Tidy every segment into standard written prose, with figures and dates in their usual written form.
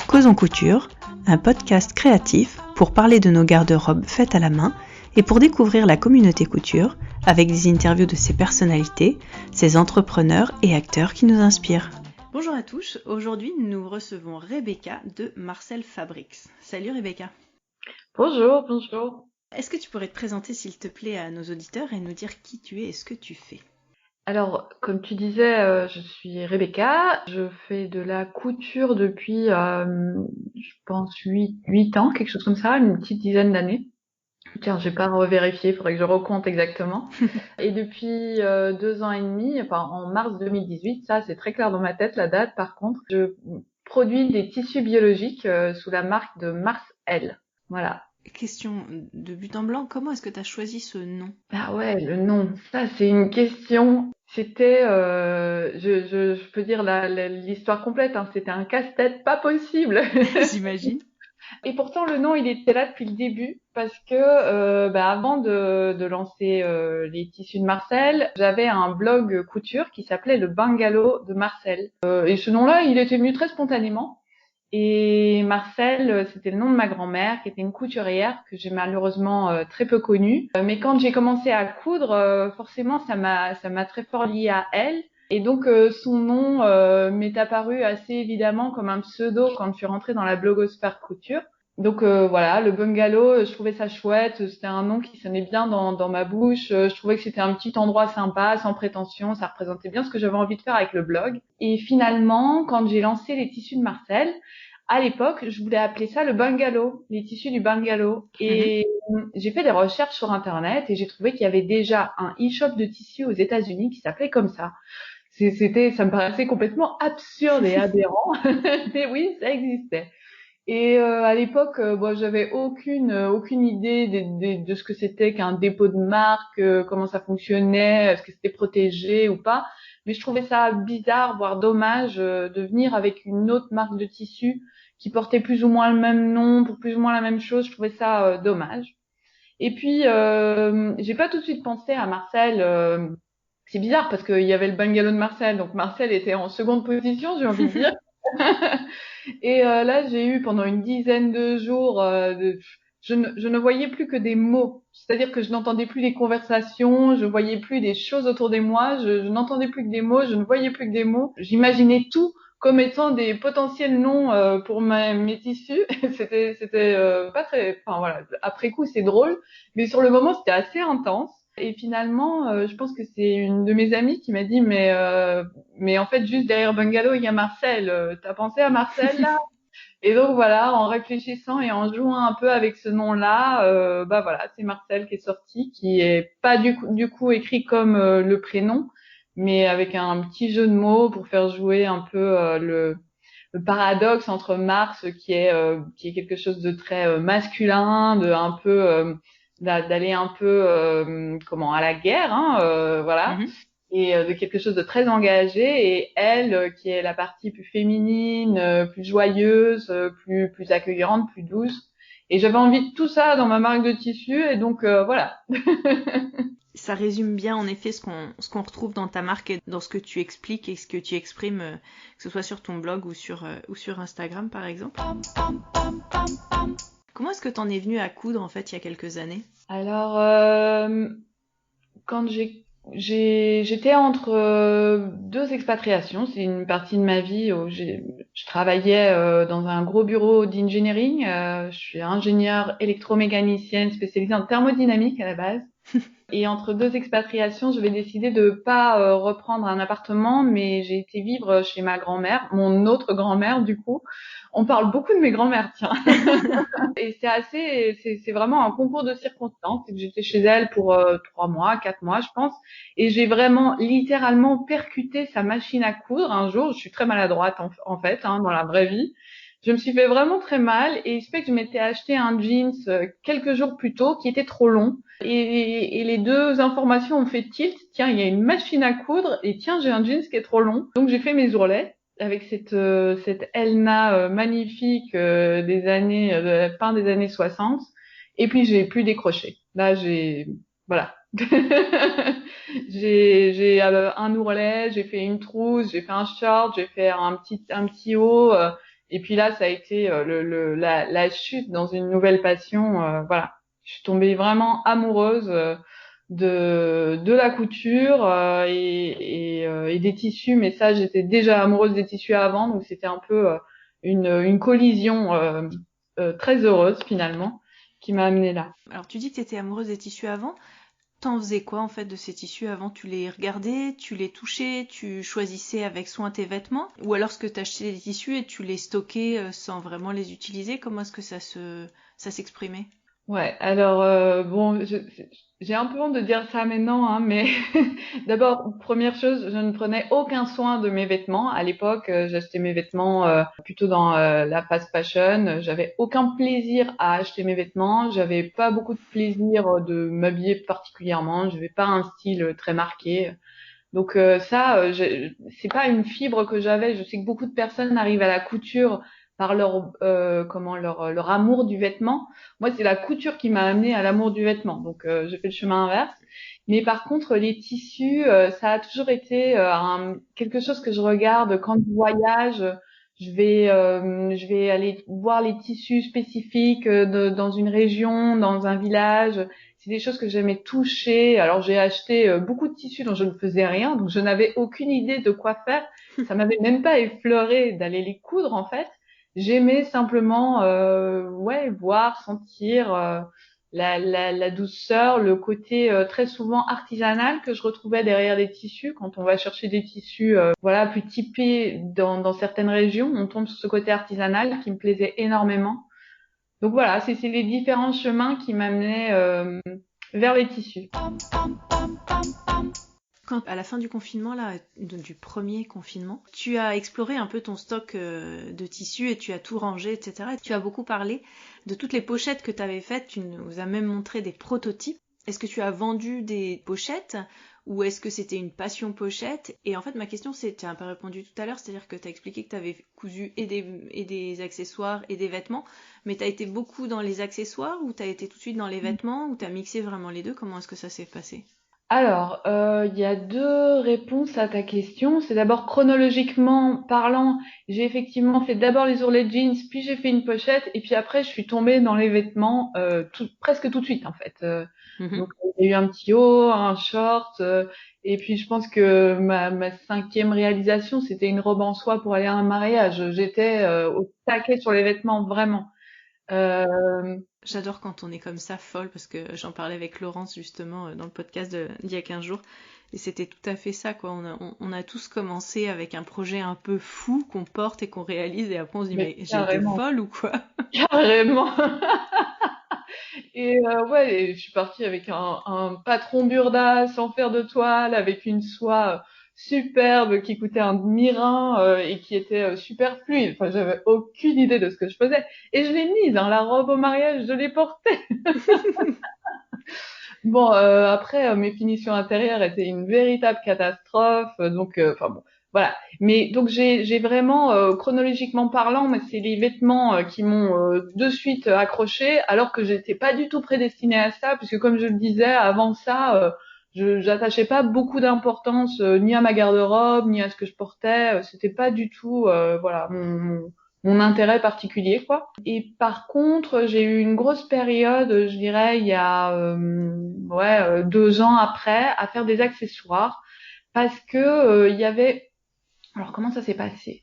Causons couture, un podcast créatif pour parler de nos garde-robes faites à la main et pour découvrir la communauté couture avec des interviews de ses personnalités, ses entrepreneurs et acteurs qui nous inspirent. Bonjour à tous, aujourd'hui nous recevons Rebecca de Marcel Fabrics. Salut Rebecca. Bonjour. Est-ce que tu pourrais te présenter s'il te plaît à nos auditeurs et nous dire qui tu es et ce que tu fais ? Alors, comme tu disais, je suis Rebecca. Je fais de la couture depuis, je pense, 8 ans, quelque chose comme ça, une petite dizaine d'années. Tiens, j'ai pas revérifié, il faudrait que je recompte exactement. Et depuis 2 ans et demi, enfin en mars 2018, ça c'est très clair dans ma tête, la date par contre, je produis des tissus biologiques sous la marque de Marcel. Voilà. Question de but en blanc, comment est-ce que tu as choisi ce nom ? Ah ouais, le nom, ça c'est une question. C'était, je peux dire l'histoire complète, hein, c'était un casse-tête pas possible. J'imagine. Et pourtant le nom il était là depuis le début parce que avant de lancer les tissus de Marcel, j'avais un blog couture qui s'appelait le Bungalow de Marcel. Et ce nom-là il était venu très spontanément. Et Marcel, c'était le nom de ma grand-mère, qui était une couturière que j'ai malheureusement très peu connue. Mais quand j'ai commencé à coudre, forcément, ça m'a très fort liée à elle. Et donc, son nom m'est apparu assez évidemment comme un pseudo quand je suis rentrée dans la blogosphère couture. Donc voilà, le bungalow, je trouvais ça chouette. C'était un nom qui sonnait bien dans ma bouche. Je trouvais que c'était un petit endroit sympa, sans prétention. Ça représentait bien ce que j'avais envie de faire avec le blog. Et finalement, quand j'ai lancé les tissus de Marcel, à l'époque, je voulais appeler ça le bungalow, les tissus du bungalow. Et j'ai fait des recherches sur Internet et j'ai trouvé qu'il y avait déjà un e-shop de tissus aux États-Unis qui s'appelait comme ça. Ça me paraissait complètement absurde et aberrant, mais oui, ça existait. Et à l'époque, j'avais aucune idée de ce que c'était qu'un dépôt de marque, comment ça fonctionnait, est-ce que c'était protégé ou pas. Mais je trouvais ça bizarre, voire dommage, de venir avec une autre marque de tissu qui portait plus ou moins le même nom pour plus ou moins la même chose. Je trouvais ça dommage. Et puis, j'ai pas tout de suite pensé à Marcel. C'est bizarre parce qu'il y avait le bungalow de Marcel, donc Marcel était en seconde position, j'ai envie de dire. Et là, j'ai eu pendant une dizaine de jours, je ne voyais plus que des mots. C'est-à-dire que je n'entendais plus des conversations, je voyais plus des choses autour de moi, je n'entendais plus que des mots, je ne voyais plus que des mots. J'imaginais tout comme étant des potentiels noms pour mes tissus. C'était pas très. Enfin voilà. Après coup, c'est drôle, mais sur le moment, c'était assez intense. Et finalement, je pense que c'est une de mes amies qui m'a dit mais en fait juste derrière Bungalow il y a Marcel. T'as pensé à Marcel là? Et donc voilà, en réfléchissant et en jouant un peu avec ce nom-là, voilà, c'est Marcel qui est sorti, qui est pas du coup écrit comme le prénom, mais avec un petit jeu de mots pour faire jouer un peu le paradoxe entre Mars qui est quelque chose de très masculin, de un peu d'aller un peu à la guerre, hein, voilà. Et de quelque chose de très engagé, et elle qui est la partie plus féminine, plus joyeuse, plus accueillante, plus douce. Et j'avais envie de tout ça dans ma marque de tissu, et donc voilà. Ça résume bien en effet ce qu'on retrouve dans ta marque et dans ce que tu expliques et ce que tu exprimes, que ce soit sur ton blog ou sur Instagram par exemple. Comment est-ce que t'en es venue à coudre en fait il y a quelques années ? Alors quand j'étais entre deux expatriations. C'est une partie de ma vie où je travaillais dans un gros bureau d'engineering. Je suis ingénieure électromécanicienne spécialisée en thermodynamique à la base. Et entre deux expatriations, j'avais décidé de pas reprendre un appartement, mais j'ai été vivre chez ma grand-mère, mon autre grand-mère du coup. On parle beaucoup de mes grand-mères, tiens. Et c'est vraiment un concours de circonstances. C'est que j'étais chez elle pour 3 mois, 4 mois, je pense. Et j'ai vraiment littéralement percuté sa machine à coudre un jour. Je suis très maladroite en fait, hein, dans la vraie vie. Je me suis fait vraiment très mal, et il se fait que je m'étais acheté un jeans quelques jours plus tôt qui était trop long. Et les deux informations ont fait tilt. Tiens, il y a une machine à coudre, et tiens, j'ai un jeans qui est trop long. Donc j'ai fait mes ourlets avec cette Elna magnifique de la fin des années 60. Et puis j'ai plus décroché. Là, voilà. J'ai un ourlet, j'ai fait une trousse, j'ai fait un short, j'ai fait un petit haut, et puis là ça a été la chute dans une nouvelle passion. Voilà, je suis tombée vraiment amoureuse de la couture et des tissus. Mais ça, j'étais déjà amoureuse des tissus avant, donc c'était un peu une collision très heureuse finalement qui m'a amenée là. Alors tu dis que tu étais amoureuse des tissus avant. T'en faisais quoi en fait de ces tissus avant? Tu les regardais, tu les touchais, tu choisissais avec soin tes vêtements? Ou alors est-ce que t'achetais des tissus et tu les stockais sans vraiment les utiliser? Comment est-ce que ça s'exprimait? Ouais, alors bon, j'ai un peu honte de dire ça maintenant, hein, mais d'abord, première chose, je ne prenais aucun soin de mes vêtements. À l'époque, j'achetais mes vêtements plutôt dans la fast fashion. J'avais aucun plaisir à acheter mes vêtements. J'avais pas beaucoup de plaisir de m'habiller particulièrement. Je n'avais pas un style très marqué. Donc c'est pas une fibre que j'avais. Je sais que beaucoup de personnes arrivent à la couture par leur amour du vêtement. Moi, c'est la couture qui m'a amenée à l'amour du vêtement. Donc j'ai fait le chemin inverse. Mais par contre, les tissus, ça a toujours été quelque chose que je regarde quand je voyage. Je vais aller voir les tissus spécifiques dans une région, dans un village. C'est des choses que j'aimais toucher. Alors j'ai acheté beaucoup de tissus dont je ne faisais rien, donc je n'avais aucune idée de quoi faire. Ça m'avait même pas effleuré d'aller les coudre en fait. J'aimais simplement ouais, voir, sentir la douceur, le côté très souvent artisanal que je retrouvais derrière les tissus. Quand on va chercher des tissus voilà, plus typés dans certaines régions, on tombe sur ce côté artisanal qui me plaisait énormément. Donc voilà, c'est les différents chemins qui m'amenaient vers les tissus. Quand, à la fin du confinement, là, du premier confinement, tu as exploré un peu ton stock de tissus et tu as tout rangé, etc. Et tu as beaucoup parlé de toutes les pochettes que tu avais faites. Tu nous as même montré des prototypes. Est-ce que tu as vendu des pochettes ou est-ce que c'était une passion pochette? Et en fait, ma question, c'est, tu n'as pas répondu tout à l'heure, c'est-à-dire que tu as expliqué que tu avais cousu et des accessoires et des vêtements, mais tu as été beaucoup dans les accessoires ou tu as été tout de suite dans les vêtements ou tu as mixé vraiment les deux? Comment est-ce que ça s'est passé? Alors, il y a deux réponses à ta question. C'est d'abord chronologiquement parlant, j'ai effectivement fait d'abord les ourlets jeans, puis j'ai fait une pochette, et puis après je suis tombée dans les vêtements presque tout de suite en fait. Mhm. Donc il y a eu un petit haut, un short, et puis je pense que ma cinquième réalisation, c'était une robe en soie pour aller à un mariage. J'étais au taquet sur les vêtements vraiment. Euh, J'adore quand on est comme ça, folle, parce que j'en parlais avec Laurence justement dans le podcast d'il y a 15 jours. Et c'était tout à fait ça, quoi. On a tous commencé avec un projet un peu fou qu'on porte et qu'on réalise, et après on se dit, mais mais j'ai été carrément, folle ou quoi? carrément. Et ouais, et je suis partie avec un patron burda sans faire de toile, avec une soie superbe qui coûtait un demi-rein et qui était super fluide. Enfin, j'avais aucune idée de ce que je faisais. Et je l'ai mise, hein, la robe au mariage, je l'ai portée. Bon, après, mes finitions intérieures étaient une véritable catastrophe. Donc, enfin bon, voilà. Mais donc j'ai vraiment, chronologiquement parlant, mais c'est les vêtements qui m'ont de suite accroché, alors que j'étais pas du tout prédestinée à ça, puisque comme je le disais, avant ça, j'attachais pas beaucoup d'importance ni à ma garde-robe, ni à ce que je portais. C'était pas du tout, voilà, mon intérêt particulier, quoi. Et par contre, j'ai eu une grosse période, je dirais, il y a ouais 2 ans après, à faire des accessoires parce que il y avait. Alors comment ça s'est passé?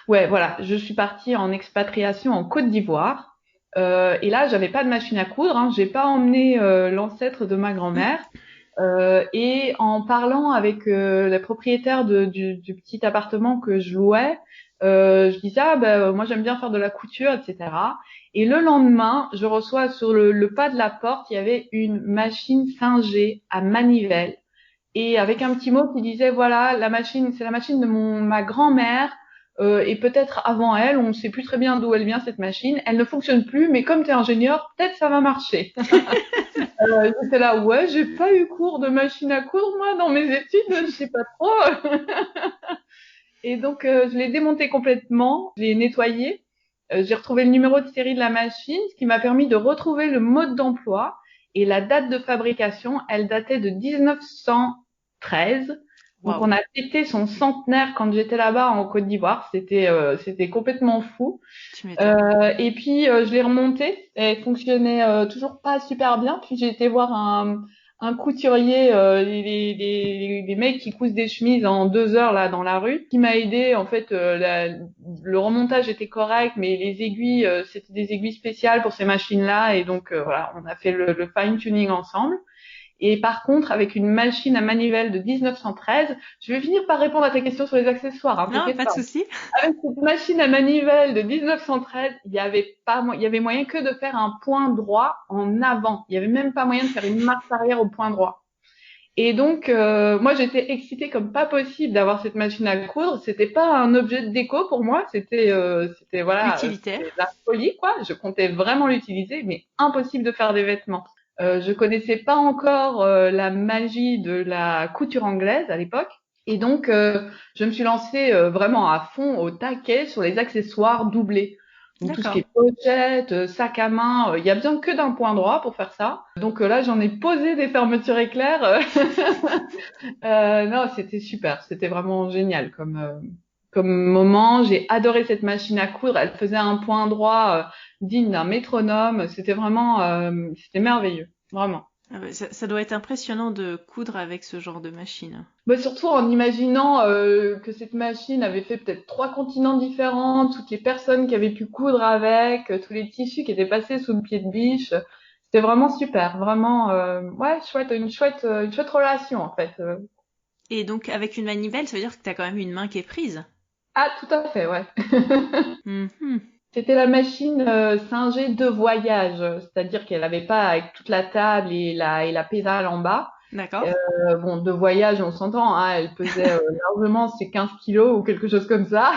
Ouais, voilà, je suis partie en expatriation en Côte d'Ivoire. Et là, j'avais pas de machine à coudre, hein, j'ai pas emmené l'ancêtre de ma grand-mère. Et en parlant avec la propriétaire du petit appartement que je louais, je disais ah ben moi j'aime bien faire de la couture, etc. Et le lendemain, je reçois sur le pas de la porte, il y avait une machine Singer à manivelle et avec un petit mot qui disait voilà la machine c'est la machine de ma grand-mère et peut-être avant elle, on ne sait plus très bien d'où elle vient cette machine, elle ne fonctionne plus, mais comme tu es ingénieur, peut-être ça va marcher. J'étais là, ouais, j'ai pas eu cours de machine à coudre, moi, dans mes études, je sais pas trop. Et donc, je l'ai démonté complètement, je l'ai nettoyé, j'ai retrouvé le numéro de série de la machine, ce qui m'a permis de retrouver le mode d'emploi. Et la date de fabrication, elle datait de 1913. Donc Wow. on a fêté son centenaire quand j'étais là-bas en Côte d'Ivoire. C'était complètement fou. Tu m'étonnes. Et puis je l'ai remontée. Elle fonctionnait toujours pas super bien. Puis j'ai été voir un couturier, les mecs qui cousent des chemises en 2 heures là dans la rue, qui m'a aidé. En fait, le remontage était correct, mais les aiguilles, c'était des aiguilles spéciales pour ces machines-là, et donc voilà, on a fait le fine tuning ensemble. Et par contre, avec une machine à manivelle de 1913, je vais finir par répondre à ta question sur les accessoires, hein, Non, t'inquiète pas de pas. souci. Avec cette machine à manivelle de 1913, il y avait moyen que de faire un point droit en avant. Il y avait même pas moyen de faire une marche arrière au point droit. Et donc, moi, j'étais excitée comme pas possible d'avoir cette machine à coudre. C'était pas un objet de déco pour moi. Utilitaire. C'était de la folie, quoi. Je comptais vraiment l'utiliser, mais impossible de faire des vêtements. Je connaissais pas encore la magie de la couture anglaise à l'époque. Et donc, je me suis lancée vraiment à fond, au taquet, sur les accessoires doublés. Donc, tout ce qui D'accord. est pochette, sac à main, il y a besoin que d'un point droit pour faire ça. Donc là, j'en ai posé des fermetures éclairs. Non, c'était super. C'était vraiment génial comme moment. J'ai adoré cette machine à coudre. Elle faisait un point droit digne d'un métronome. C'était merveilleux, vraiment. Ah ouais, ça doit être impressionnant de coudre avec ce genre de machine. Bah, surtout en imaginant que cette machine avait fait peut-être 3 continents différents, toutes les personnes qui avaient pu coudre avec, tous les tissus qui étaient passés sous le pied de biche. C'était vraiment super, vraiment ouais, chouette, une chouette relation en fait. Et donc, avec une manivelle, ça veut dire que t'as quand même une main qui est prise. Ah, tout à fait, ouais. Mhm. C'était la machine Singer de voyage, c'est-à-dire qu'elle avait pas avec toute la table et la pédale en bas. D'accord. Bon, de voyage, on s'entend, hein, elle pesait largement ses 15 kilos ou quelque chose comme ça.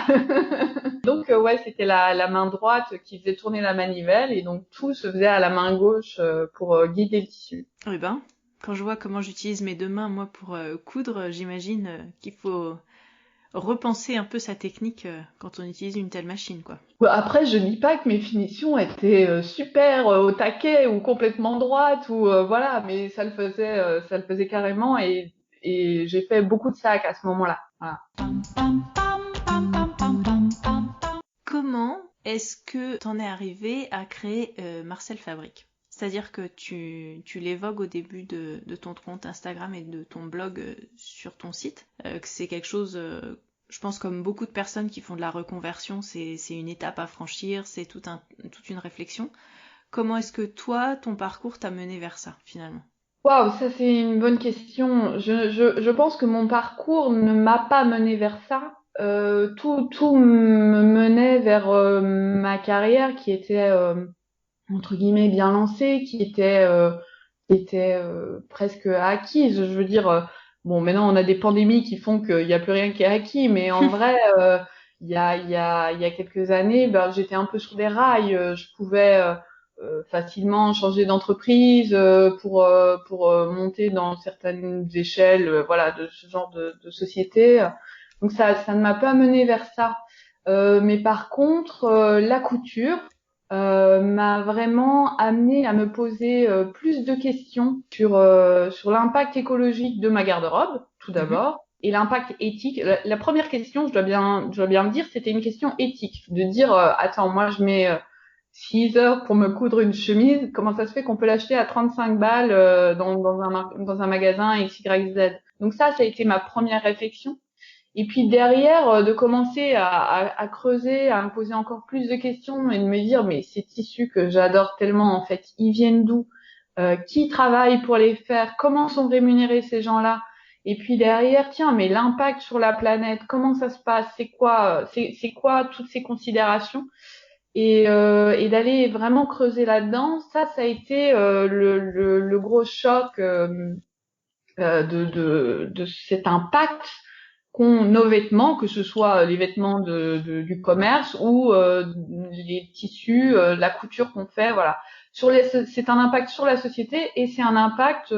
Donc ouais, c'était la main droite qui faisait tourner la manivelle, et donc tout se faisait à la main gauche pour guider le tissu. Eh ben, quand je vois comment j'utilise mes deux mains, moi, pour coudre, j'imagine qu'il faut repenser un peu sa technique quand on utilise une telle machine, quoi. Bon, après, je dis pas que mes finitions étaient super au taquet ou complètement droites ou voilà, mais ça le faisait carrément, et j'ai fait beaucoup de sacs à ce moment-là. Voilà. Comment est-ce que t'en es arrivé à créer Marcel Fabrique? C'est-à-dire que tu l'évoques au début de ton compte Instagram et de ton blog sur ton site, que c'est quelque chose, je pense comme beaucoup de personnes qui font de la reconversion, c'est une étape à franchir, c'est toute une réflexion. Comment est-ce que toi, ton parcours t'a mené vers ça, finalement? Waouh, ça c'est une bonne question. Je pense que mon parcours ne m'a pas mené vers ça. Tout me menait vers ma carrière qui était entre guillemets bien lancée, qui était presque acquise. Je veux dire, bon, maintenant on a des pandémies qui font qu'il n'y a plus rien qui est acquis, mais en vrai, il y a quelques années, ben, j'étais un peu sur des rails. Je pouvais facilement changer d'entreprise pour monter dans certaines échelles, voilà, de ce genre de société. Donc ça ne m'a pas mené vers ça. Mais par contre, la couture m'a vraiment amené à me poser plus de questions sur l'impact écologique de ma garde-robe, tout Mhm. d'abord, et l'impact éthique. La première question, je dois bien me dire, c'était une question éthique, de dire attends, moi je mets 6 heures pour me coudre une chemise, comment ça se fait qu'on peut l'acheter à 35 balles dans un magasin XYZ? Donc ça a été ma première réflexion. Et puis derrière, de commencer à creuser, à me poser encore plus de questions et de me dire, mais ces tissus que j'adore tellement, en fait, ils viennent d'où? Qui travaille pour les faire? Comment sont rémunérés ces gens-là? Et puis derrière, tiens, mais l'impact sur la planète, comment ça se passe? C'est quoi toutes ces considérations? Et d'aller vraiment creuser là-dedans, ça a été le gros choc de cet impact qu'ont nos vêtements, que ce soit les vêtements du commerce ou les tissus, la couture qu'on fait, voilà. C'est un impact sur la société, et c'est un impact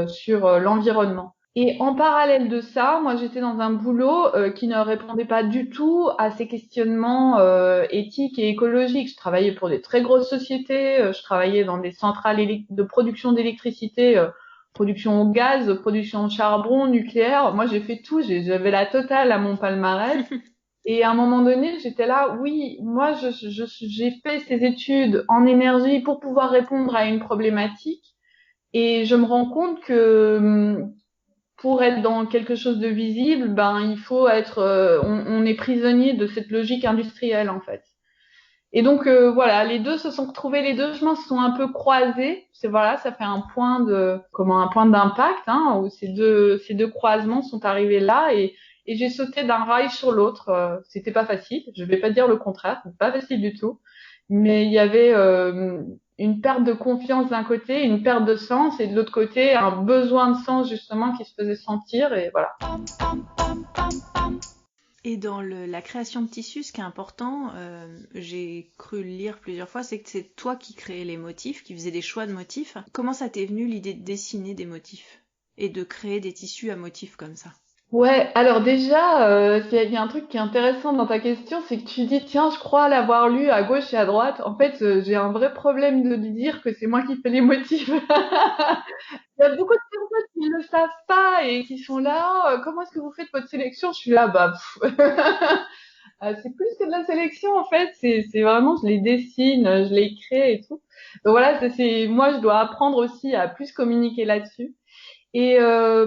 sur l'environnement. Et en parallèle de ça, moi j'étais dans un boulot qui ne répondait pas du tout à ces questionnements éthiques et écologiques. Je travaillais pour des très grosses sociétés, je travaillais dans des centrales de production d'électricité, production au gaz, production au charbon, nucléaire. Moi j'ai fait tout, j'avais la totale à mon palmarès. Et à un moment donné, j'étais là, oui, moi j'ai fait ces études en énergie pour pouvoir répondre à une problématique. Et je me rends compte que pour être dans quelque chose de visible, ben il faut être, on est prisonnier de cette logique industrielle en fait. Et donc voilà, les deux se sont retrouvés, les deux chemins se sont un peu croisés. C'est voilà, ça fait un point un point d'impact, hein, où ces deux croisements sont arrivés là et j'ai sauté d'un rail sur l'autre. C'était pas facile, je vais pas dire le contraire, c'est pas facile du tout, mais il y avait une perte de confiance d'un côté, une perte de sens, et de l'autre côté un besoin de sens justement qui se faisait sentir et voilà. Et dans la création de tissus, ce qui est important, j'ai cru le lire plusieurs fois, c'est que c'est toi qui créais les motifs, qui faisais des choix de motifs. Comment ça t'est venu l'idée de dessiner des motifs et de créer des tissus à motifs comme ça? Ouais, alors déjà, il y a un truc qui est intéressant dans ta question, c'est que tu dis, tiens, je crois l'avoir lu à gauche et à droite. En fait, j'ai un vrai problème de lui dire que c'est moi qui fais les motifs. Il y a beaucoup de personnes qui ne le savent pas et qui sont là, comment est-ce que vous faites votre sélection? Je suis là, bah, c'est plus que de la sélection en fait, c'est vraiment, je les dessine, je les crée et tout. Donc voilà, moi je dois apprendre aussi à plus communiquer là-dessus. Et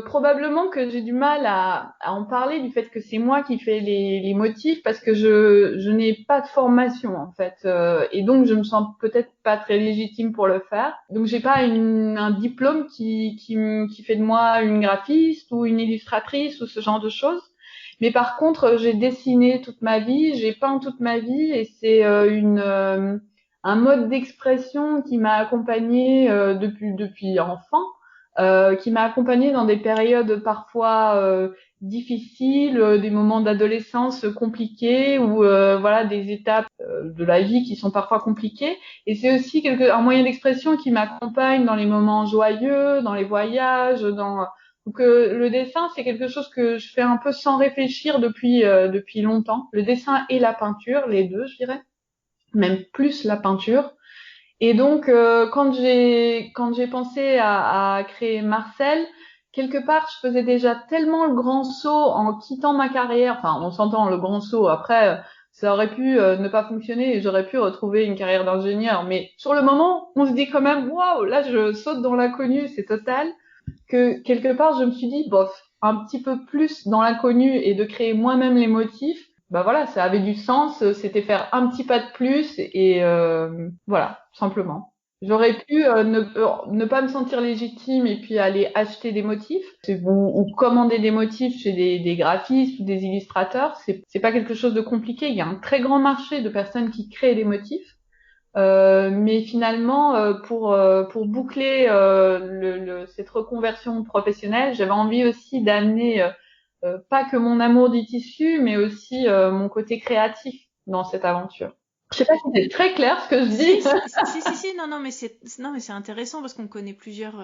probablement que j'ai du mal à en parler du fait que c'est moi qui fais les motifs parce que je n'ai pas de formation en fait et donc je me sens peut-être pas très légitime pour le faire. Donc j'ai pas un diplôme qui fait de moi une graphiste ou une illustratrice ou ce genre de choses. Mais par contre j'ai dessiné toute ma vie, j'ai peint toute ma vie et c'est un mode d'expression qui m'a accompagnée depuis enfant, qui m'a accompagnée dans des périodes parfois difficiles, des moments d'adolescence compliqués ou voilà des étapes de la vie qui sont parfois compliquées. Et c'est aussi un moyen d'expression qui m'accompagne dans les moments joyeux, dans les voyages, donc le dessin c'est quelque chose que je fais un peu sans réfléchir depuis longtemps. Le dessin et la peinture, les deux, je dirais, même plus la peinture. Et donc, quand j'ai pensé à créer Marcel, quelque part, je faisais déjà tellement le grand saut en quittant ma carrière. Enfin, on s'entend le grand saut. Après, ça aurait pu ne pas fonctionner et j'aurais pu retrouver une carrière d'ingénieur. Mais sur le moment, on se dit quand même, waouh, là, je saute dans l'inconnu, c'est total. Que quelque part, je me suis dit, bof, un petit peu plus dans l'inconnu et de créer moi-même les motifs. Bah voilà, ça avait du sens, c'était faire un petit pas de plus et voilà, simplement. J'aurais pu ne pas me sentir légitime et puis aller acheter des motifs ou commander des motifs chez des graphistes ou des illustrateurs. C'est pas quelque chose de compliqué. Il y a un très grand marché de personnes qui créent des motifs. Mais finalement, pour boucler cette reconversion professionnelle, j'avais envie aussi d'amener pas que mon amour du tissu, mais aussi mon côté créatif dans cette aventure. Je sais pas si c'est très clair ce que je dis. Si, non, mais c'est intéressant parce qu'on connaît plusieurs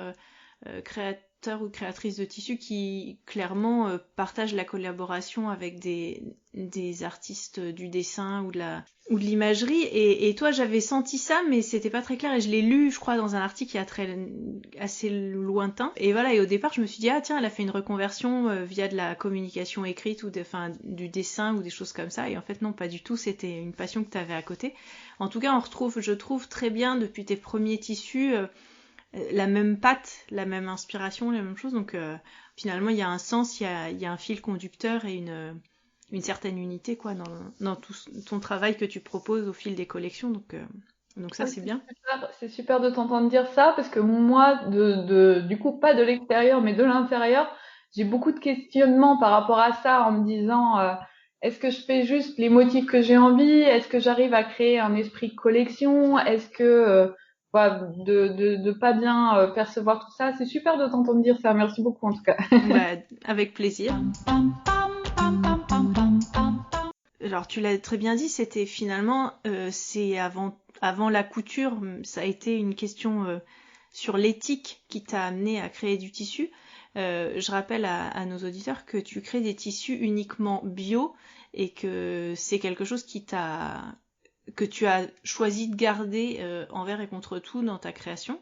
créateurs ou créatrices de tissus qui clairement partagent la collaboration avec des artistes du dessin ou de l'imagerie. Et toi, j'avais senti ça, mais c'était pas très clair. Et je l'ai lu, je crois, dans un article qui est assez lointain. Et voilà, et au départ, je me suis dit, ah tiens, elle a fait une reconversion via de la communication écrite ou du dessin ou des choses comme ça. Et en fait, non, pas du tout. C'était une passion que tu avais à côté. En tout cas, je trouve très bien depuis tes premiers tissus la même patte, la même inspiration, la même chose. Donc finalement, il y a un sens, il y a un fil conducteur et une certaine unité quoi dans tout ton travail que tu proposes au fil des collections. Donc ça, c'est bien. C'est super de t'entendre dire ça parce que moi, du coup, pas de l'extérieur, mais de l'intérieur, j'ai beaucoup de questionnements par rapport à ça en me disant, est-ce que je fais juste les motifs que j'ai envie? Est-ce que j'arrive à créer un esprit de collection? Est-ce que, voilà, de pas bien percevoir tout ça? C'est super de t'entendre dire ça. Merci beaucoup en tout cas. Bah, avec plaisir. Alors tu l'as très bien dit, c'était finalement c'est avant la couture, ça a été une question sur l'éthique qui t'a amené à créer du tissu. Je rappelle à nos auditeurs que tu crées des tissus uniquement bio et que c'est quelque chose que tu as choisi de garder envers et contre tout dans ta création.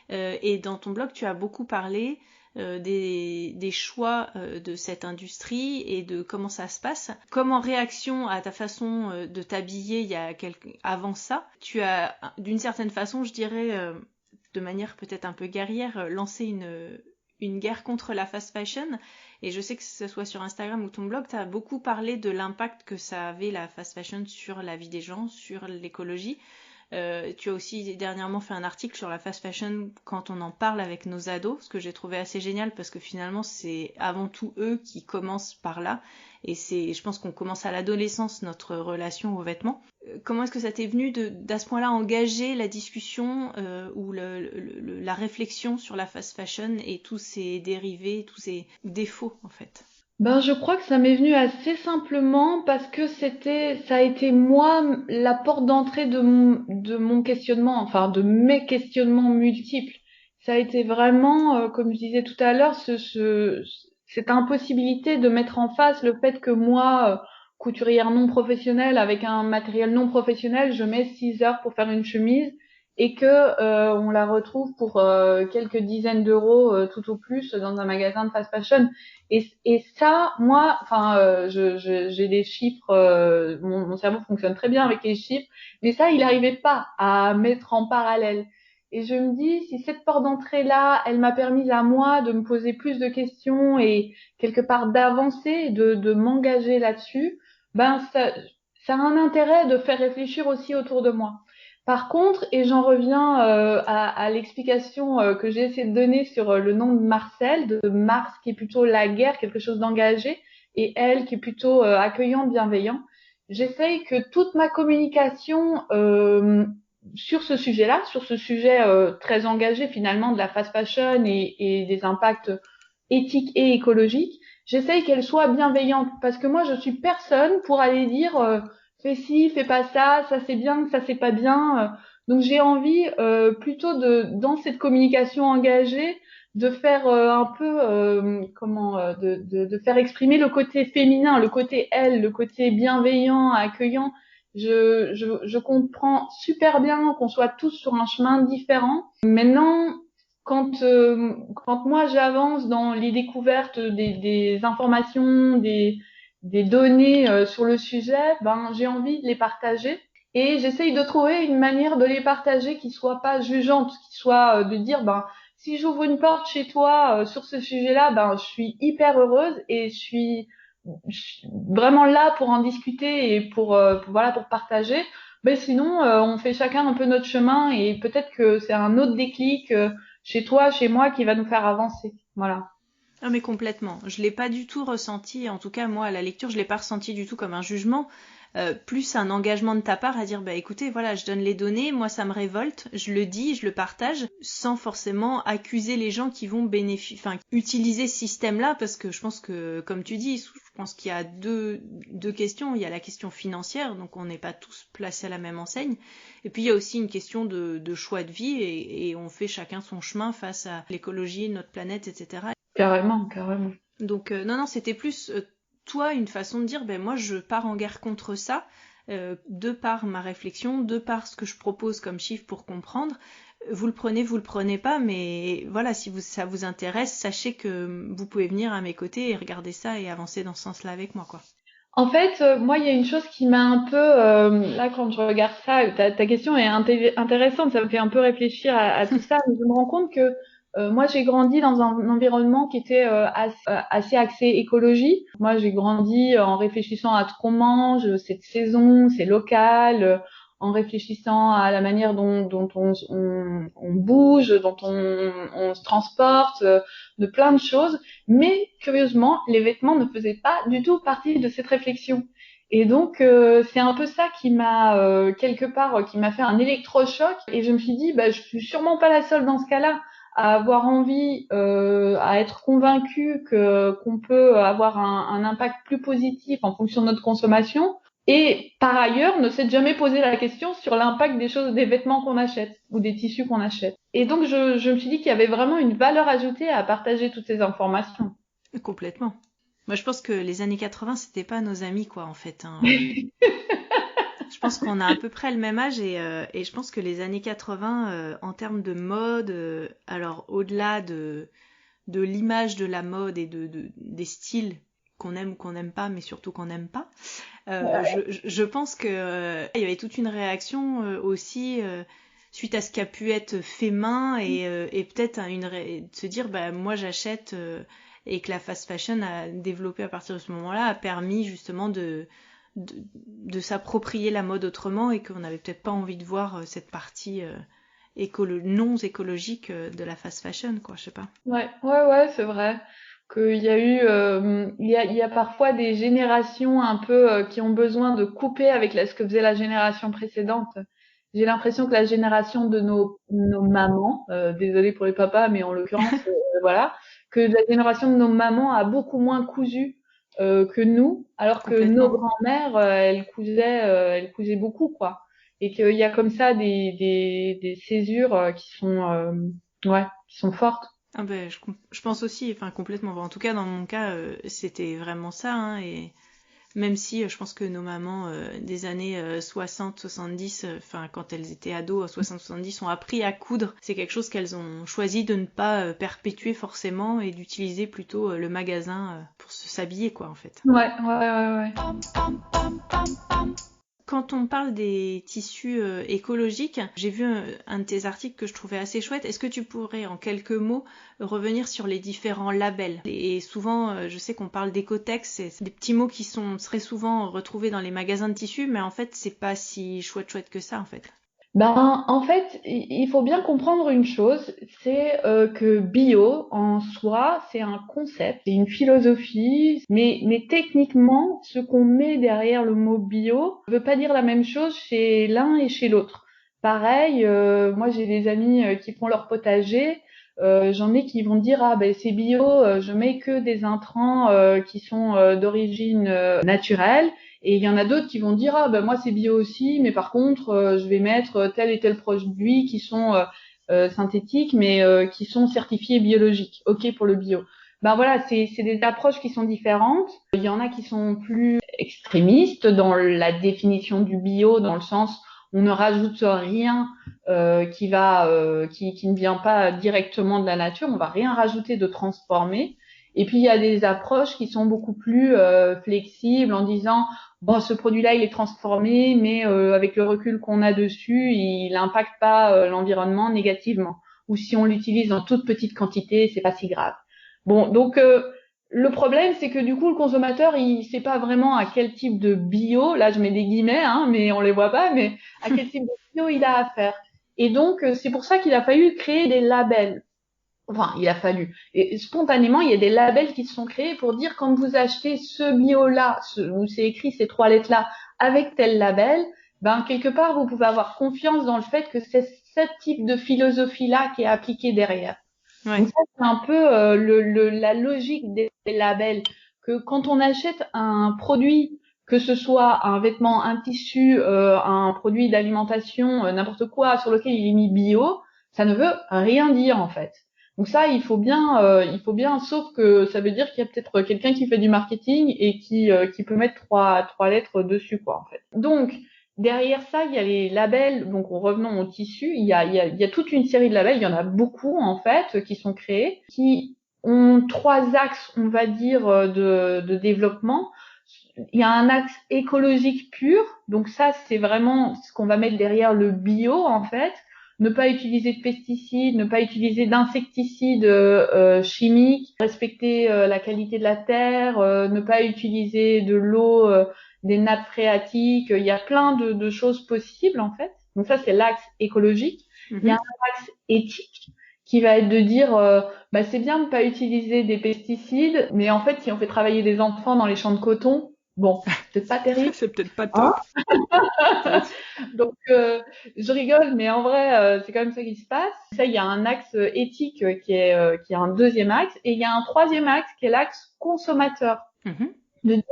Et dans ton blog, tu as beaucoup parlé des choix de cette industrie et de comment ça se passe. Comme en réaction à ta façon de t'habiller avant ça, tu as d'une certaine façon, je dirais, de manière peut-être un peu guerrière, lancé une guerre contre la fast fashion. Et je sais que ce soit sur Instagram ou ton blog, tu as beaucoup parlé de l'impact que ça avait la fast fashion sur la vie des gens, sur l'écologie. Tu as aussi dernièrement fait un article sur la fast fashion quand on en parle avec nos ados, ce que j'ai trouvé assez génial parce que finalement c'est avant tout eux qui commencent par là et je pense qu'on commence à l'adolescence notre relation aux vêtements. Comment est-ce que ça t'est venu d'à ce point-là engager la discussion ou la réflexion sur la fast fashion et tous ses dérivés, tous ses défauts en fait? Je crois que ça m'est venu assez simplement parce que ça a été moi la porte d'entrée de mon questionnement, enfin de mes questionnements multiples. Ça a été vraiment, comme je disais tout à l'heure, cette impossibilité de mettre en face le fait que moi, couturière non professionnelle avec un matériel non professionnel, je mets 6 heures pour faire une chemise et que on la retrouve pour quelques dizaines d'euros tout au plus dans un magasin de fast fashion. Et ça, moi, enfin, j'ai des chiffres, mon cerveau fonctionne très bien avec les chiffres, mais ça, il n'arrivait pas à mettre en parallèle. Et je me dis, si cette porte d'entrée-là, elle m'a permis à moi de me poser plus de questions et quelque part d'avancer, de m'engager là-dessus, ça a un intérêt de faire réfléchir aussi autour de moi. Par contre, et j'en reviens à l'explication que j'ai essayé de donner sur le nom de Marcel, de Mars qui est plutôt la guerre, quelque chose d'engagé, et elle qui est plutôt accueillant, bienveillant. J'essaye que toute ma communication sur ce sujet-là, sur ce sujet très engagé finalement de la fast fashion et des impacts éthiques et écologiques, j'essaye qu'elle soit bienveillante parce que moi je suis personne pour aller dire fais ci, fais pas ça, ça c'est bien, ça c'est pas bien. Donc j'ai envie plutôt dans cette communication engagée, de faire un peu de faire exprimer le côté féminin, le côté elle, le côté bienveillant, accueillant. Je comprends super bien qu'on soit tous sur un chemin différent. Maintenant, quand moi j'avance dans les découvertes des informations, des données sur le sujet, j'ai envie de les partager et j'essaye de trouver une manière de les partager qui soit pas jugeante, qui soit de dire si j'ouvre une porte chez toi sur ce sujet-là, je suis hyper heureuse et je suis vraiment là pour en discuter et voilà pour partager. Mais sinon on fait chacun un peu notre chemin et peut-être que c'est un autre déclic chez toi, chez moi qui va nous faire avancer. Voilà. Ah mais complètement. Je l'ai pas du tout ressenti, en tout cas moi à la lecture, je l'ai pas ressenti du tout comme un jugement, plus un engagement de ta part à dire bah écoutez voilà je donne les données, moi ça me révolte, je le dis, je le partage, sans forcément accuser les gens qui vont utiliser ce système-là parce que je pense que comme tu dis, je pense qu'il y a deux questions, il y a la question financière donc on n'est pas tous placés à la même enseigne et puis il y a aussi une question de choix de vie et on fait chacun son chemin face à l'écologie, notre planète etc. Carrément, carrément. Donc non, c'était plus toi une façon de dire, moi je pars en guerre contre ça, de par ma réflexion, de par ce que je propose comme chiffre pour comprendre. Vous le prenez pas, mais voilà, si ça vous intéresse, sachez que vous pouvez venir à mes côtés et regarder ça et avancer dans ce sens-là avec moi, quoi. En fait, moi, il y a une chose qui m'a un peu, là, quand je regarde ça, ta question est intéressante, ça me fait un peu réfléchir à tout ça, mais je me rends compte que moi, j'ai grandi dans un environnement qui était assez axé écologie. Moi, j'ai grandi en réfléchissant à ce qu'on mange, cette saison, c'est local, en réfléchissant à la manière dont on bouge, dont on se transporte, de plein de choses. Mais curieusement, les vêtements ne faisaient pas du tout partie de cette réflexion. Et donc, c'est un peu ça qui m'a, quelque part, qui m'a fait un électrochoc. Et je me suis dit, je suis sûrement pas la seule dans ce cas-là à avoir envie, à être convaincue qu'on peut avoir un impact plus positif en fonction de notre consommation. et par ailleurs ne s'être jamais posé la question sur l'impact des vêtements qu'on achète ou des tissus qu'on achète. Et donc je me suis dit qu'il y avait vraiment une valeur ajoutée à partager toutes ces informations. Complètement. Moi, je pense que les années 80, c'était pas nos amis, quoi, en fait. Hein. Je pense qu'on a à peu près le même âge et je pense que les années 80, en termes de mode, alors au-delà de l'image de la mode et des styles qu'on aime ou qu'on n'aime pas, mais surtout qu'on n'aime pas, je pense que il y avait toute une réaction aussi suite à ce qui a pu être fait main et peut-être de se dire, bah moi j'achète et que la fast fashion a développé à partir de ce moment-là a permis justement de s'approprier la mode autrement et qu'on n'avait peut-être pas envie de voir cette partie non écologique de la fast fashion, quoi, je sais pas. Ouais, c'est vrai qu'il y a eu, il y a parfois des générations un peu qui ont besoin de couper avec ce que faisait la génération précédente. J'ai l'impression que la génération de nos mamans, désolée pour les papas, mais en l'occurrence, voilà, que la génération de nos mamans a beaucoup moins cousu que nous, alors que nos grands-mères, elles cousaient beaucoup, quoi. Et qu'il y a comme ça des césures qui sont fortes. Ah ben, je pense aussi, enfin complètement. En tout cas, dans mon cas, c'était vraiment ça. Hein, et même si je pense que nos mamans des années 60-70, enfin quand elles étaient ados, 60-70, ont appris à coudre. C'est quelque chose qu'elles ont choisi de ne pas perpétuer forcément et d'utiliser plutôt le magasin pour s'habiller, quoi, en fait. Ouais. Quand on parle des tissus écologiques, j'ai vu un de tes articles que je trouvais assez chouette. Est-ce que tu pourrais, en quelques mots, revenir sur les différents labels? Et souvent, je sais qu'on parle d'écotex, c'est des petits mots qui seraient souvent retrouvés dans les magasins de tissus, mais en fait, c'est pas si chouette que ça, en fait. Ben, en fait, il faut bien comprendre une chose, c'est que bio, en soi, c'est un concept, c'est une philosophie, mais techniquement, ce qu'on met derrière le mot bio ne veut pas dire la même chose chez l'un et chez l'autre. Pareil, moi j'ai des amis qui font leur potager, j'en ai qui vont dire ah ben c'est bio, je mets que des intrants qui sont d'origine naturelle. Et il y en a d'autres qui vont dire ah ben moi c'est bio aussi, mais par contre je vais mettre tel et tel produit qui sont synthétiques, mais qui sont certifiés biologiques. Ok pour le bio. Ben voilà, c'est des approches qui sont différentes. Il y en a qui sont plus extrémistes dans la définition du bio, dans le sens on ne rajoute rien qui ne vient pas directement de la nature. On va rien rajouter de transformé. Et puis il y a des approches qui sont beaucoup plus flexibles en disant bon, ce produit-là, il est transformé, mais avec le recul qu'on a dessus, il n'impacte pas l'environnement négativement. Ou si on l'utilise dans toute petite quantité, c'est pas si grave. Bon, donc le problème, c'est que du coup, le consommateur, il sait pas vraiment à quel type de bio, là je mets des guillemets, hein, mais on les voit pas, mais à quel type de bio il a affaire. Et donc, c'est pour ça qu'il a fallu créer des labels. Enfin, il a fallu. Et spontanément, il y a des labels qui se sont créés pour dire quand vous achetez ce bio-là, où c'est écrit ces trois lettres-là, avec tel label, ben quelque part, vous pouvez avoir confiance dans le fait que c'est ce type de philosophie-là qui est appliquée derrière. Ouais. Donc ça, c'est un peu la logique des labels. Que quand on achète un produit, que ce soit un vêtement, un tissu, un produit d'alimentation, n'importe quoi, sur lequel il est mis bio, ça ne veut rien dire en fait. Donc ça, il faut bien, sauf que ça veut dire qu'il y a peut-être quelqu'un qui fait du marketing et qui peut mettre trois lettres dessus, quoi, en fait. Donc, derrière ça, il y a les labels, donc revenons au tissu, il y a toute une série de labels, il y en a beaucoup, en fait, qui sont créés, qui ont trois axes, on va dire, de développement. Il y a un axe écologique pur, donc ça, c'est vraiment ce qu'on va mettre derrière le bio, en fait. Ne pas utiliser de pesticides, ne pas utiliser d'insecticides chimiques, respecter la qualité de la terre, ne pas utiliser de l'eau, des nappes phréatiques. Il y a plein de choses possibles en fait. Donc ça c'est l'axe écologique. Il y a un axe éthique qui va être de dire bah c'est bien de pas utiliser des pesticides, mais en fait si on fait travailler des enfants dans les champs de coton, bon, c'est peut-être pas terrible. C'est peut-être pas top. Donc je rigole, mais en vrai c'est quand même ça qui se passe. Ça, il y a un axe éthique qui est un deuxième axe, et il y a un troisième axe qui est l'axe consommateur. De dire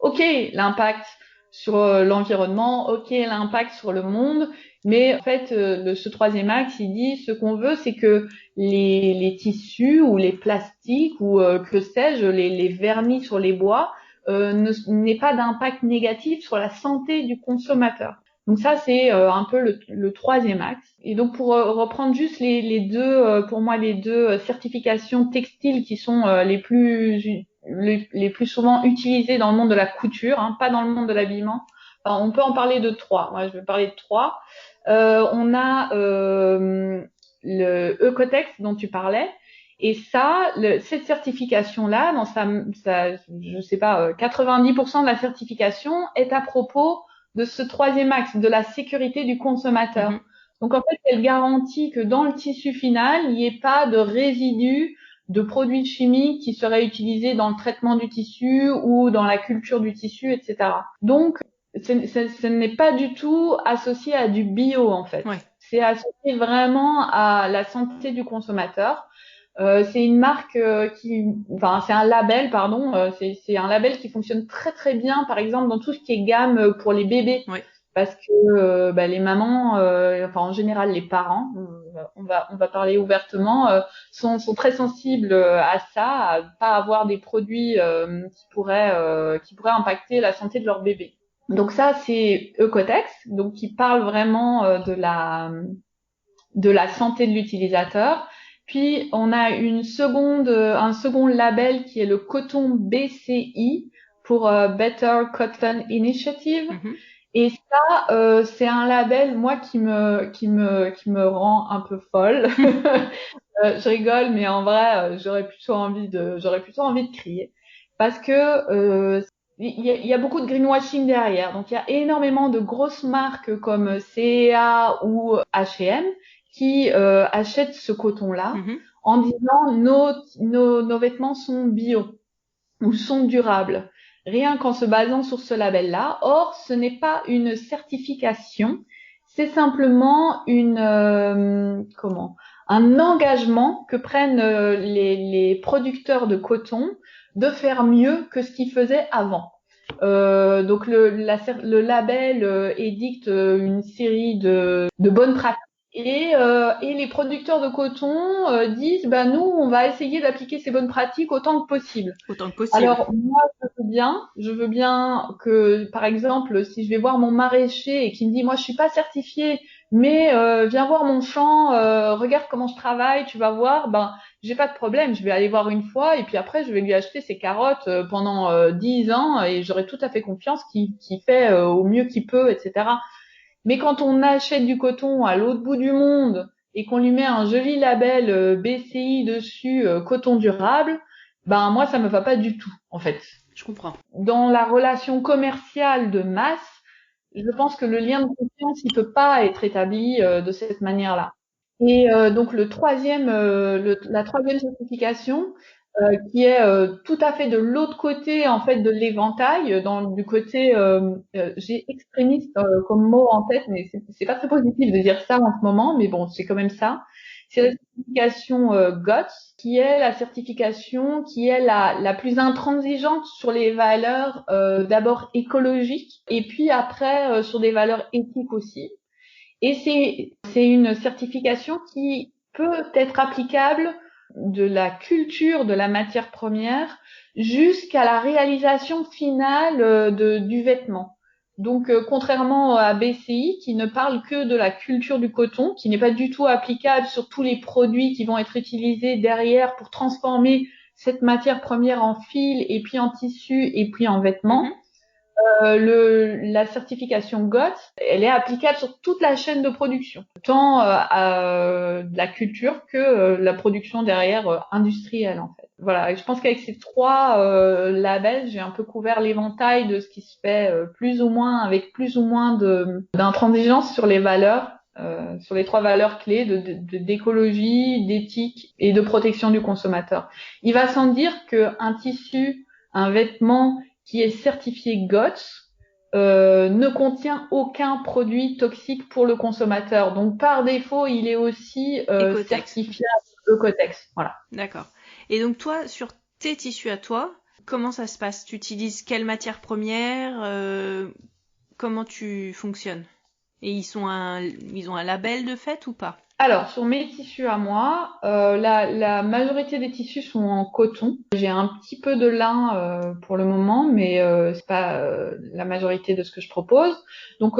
ok, l'impact sur l'environnement, ok, l'impact sur le monde, mais en fait, ce troisième axe, il dit ce qu'on veut, c'est que les tissus ou les plastiques ou que sais-je, les vernis sur les bois n'aient pas d'impact négatif sur la santé du consommateur. Donc ça, c'est un peu le troisième axe. Et donc pour reprendre juste les deux, pour moi les deux certifications textiles qui sont les plus souvent utilisées dans le monde de la couture, hein, pas dans le monde de l'habillement. Enfin, on peut en parler de trois. Moi, je vais parler de trois. On a le Ecotex dont tu parlais. Et ça, cette certification-là, dans je sais pas, 90% de la certification est à propos de ce troisième axe, de la sécurité du consommateur. Mm-hmm. Donc en fait, elle garantit que dans le tissu final, il n'y ait pas de résidus de produits chimiques qui seraient utilisés dans le traitement du tissu ou dans la culture du tissu, etc. Donc, ce n'est pas du tout associé à du bio, en fait. Ouais. C'est associé vraiment à la santé du consommateur. C'est une marque c'est un label, pardon. C'est un label qui fonctionne très très bien, par exemple dans tout ce qui est gamme pour les bébés, Ouais. parce que les mamans, en général les parents, on va parler ouvertement, sont très sensibles à ça, à pas avoir des produits qui pourraient impacter la santé de leur bébé. Donc ça c'est Ecotex, donc qui parle vraiment de la santé de l'utilisateur. Puis on a un second label qui est le coton BCI pour Better Cotton Initiative. Mm-hmm. Et ça, c'est un label moi qui me rend un peu folle. Je rigole, mais en vrai, j'aurais plutôt envie de crier parce que il y a beaucoup de greenwashing derrière. Donc il y a énormément de grosses marques comme C&A ou H&M qui achètent ce coton-là en disant nos vêtements sont bio ou sont durables, rien qu'en se basant sur ce label-là. Or, ce n'est pas une certification, c'est simplement un engagement que prennent les producteurs de coton de faire mieux que ce qu'ils faisaient avant. Donc le label édicte une série de bonnes pratiques et les producteurs de coton disent nous on va essayer d'appliquer ces bonnes pratiques autant que possible. Alors moi je veux bien que par exemple si je vais voir mon maraîcher et qu'il me dit moi je suis pas certifié mais viens voir mon champ, regarde comment je travaille, tu vas voir, j'ai pas de problème, je vais aller voir une fois et puis après je vais lui acheter ses carottes pendant 10 ans et j'aurai tout à fait confiance qu'il fait au mieux qu'il peut, etc. Mais quand on achète du coton à l'autre bout du monde et qu'on lui met un joli label BCI dessus, coton durable, moi ça me va pas du tout en fait. Je comprends. Dans la relation commerciale de masse, je pense que le lien de confiance, il peut pas être établi de cette manière-là. Et donc la troisième certification, qui est tout à fait de l'autre côté en fait de l'éventail, du côté j'ai extrémiste comme mot en tête, mais c'est pas très positif de dire ça en ce moment, mais bon, c'est quand même ça. C'est la certification GOTS, qui est la certification qui est la plus intransigeante sur les valeurs d'abord écologiques et puis après sur des valeurs éthiques aussi. Et c'est une certification qui peut être applicable de la culture de la matière première jusqu'à la réalisation finale du vêtement. Donc, contrairement à BCI, qui ne parle que de la culture du coton, qui n'est pas du tout applicable sur tous les produits qui vont être utilisés derrière pour transformer cette matière première en fil, et puis en tissu, et puis en vêtements. La certification GOTS, elle est applicable sur toute la chaîne de production, tant à la culture que la production derrière industrielle en fait. Voilà, et je pense qu'avec ces trois labels, j'ai un peu couvert l'éventail de ce qui se fait plus ou moins avec plus ou moins d'intransigeance sur les valeurs, sur les trois valeurs clés d'écologie, d'éthique et de protection du consommateur. Il va sans dire qu'un tissu, un vêtement qui est certifié GOTS ne contient aucun produit toxique pour le consommateur. Donc par défaut, il est aussi certifié Ecotex. Voilà. D'accord. Et donc toi, sur tes tissus à toi, comment ça se passe ? Tu utilises quelle matière première ? comment tu fonctionnes? Et ils ont un label de fait ou pas? Alors, sur mes tissus à moi, la majorité des tissus sont en coton. J'ai un petit peu de lin pour le moment, mais c'est pas la majorité de ce que je propose. Donc,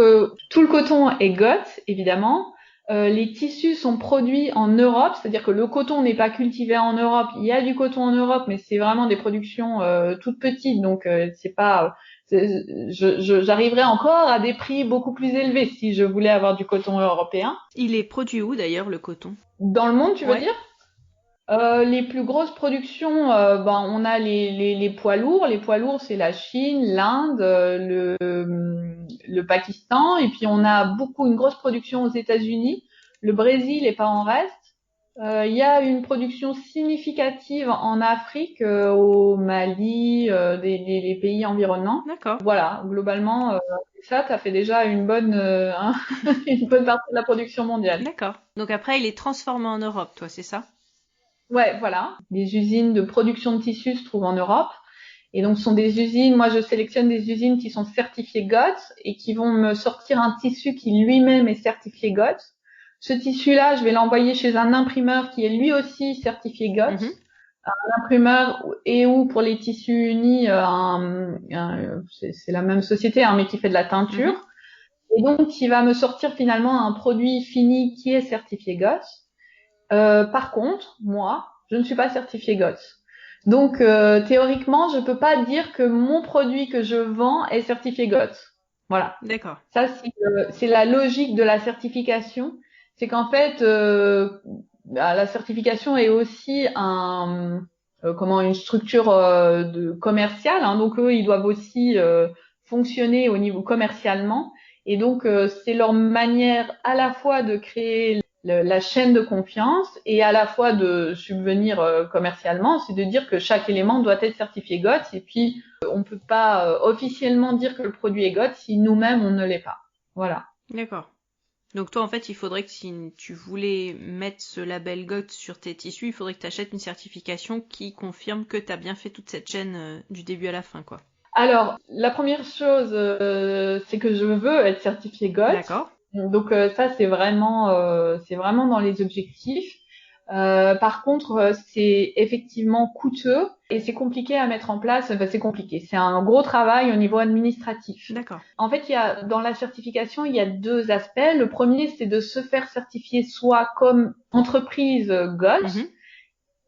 tout le coton est GOTS, évidemment. Les tissus sont produits en Europe, c'est-à-dire que le coton n'est pas cultivé en Europe. Il y a du coton en Europe, mais c'est vraiment des productions toutes petites, donc c'est pas. J'arriverais encore à des prix beaucoup plus élevés si je voulais avoir du coton européen. Il est produit où d'ailleurs, le coton? Dans le monde, tu veux Ouais. dire? Les plus grosses productions, on a les poids lourds. Les poids lourds, c'est la Chine, l'Inde, le Pakistan, et puis on a une grosse production aux États-Unis. Le Brésil est pas en reste. Il y a une production significative en Afrique, au Mali, les pays environnants. D'accord. Voilà, globalement, ça fait déjà une bonne une bonne partie de la production mondiale. D'accord. Donc après, il est transformé en Europe, toi, c'est ça? Ouais, voilà. Les usines de production de tissus se trouvent en Europe. Et donc, ce sont des usines, moi, je sélectionne des usines qui sont certifiées GOTS et qui vont me sortir un tissu qui lui-même est certifié GOTS. Ce tissu-là, je vais l'envoyer chez un imprimeur qui est lui aussi certifié GOTS. Un imprimeur et ou pour les tissus unis, c'est la même société, hein, mais qui fait de la teinture. Et donc, qui va me sortir finalement un produit fini qui est certifié GOTS. Par contre, moi, je ne suis pas certifiée GOTS. Donc, théoriquement, je peux pas dire que mon produit que je vends est certifié GOTS. Voilà. D'accord. Ça, c'est la logique de la certification. C'est qu'en fait, la certification est aussi une structure commerciale. Hein. Donc, eux, ils doivent aussi fonctionner au niveau commercialement. Et donc, c'est leur manière à la fois de créer la chaîne de confiance et à la fois de subvenir commercialement, c'est de dire que chaque élément doit être certifié GOTS et puis on peut pas officiellement dire que le produit est GOTS si nous-mêmes on ne l'est pas. Voilà. D'accord. Donc toi, en fait, il faudrait que si tu voulais mettre ce label GOTS sur tes tissus, il faudrait que tu achètes une certification qui confirme que tu as bien fait toute cette chaîne du début à la fin, quoi. Alors, la première chose, c'est que je veux être certifiée GOTS. D'accord. Donc ça, c'est vraiment dans les objectifs. Par contre, c'est effectivement coûteux et c'est compliqué à mettre en place. Enfin, c'est compliqué. C'est un gros travail au niveau administratif. D'accord. En fait, dans la certification, il y a deux aspects. Le premier, c'est de se faire certifier soit comme entreprise GOTS.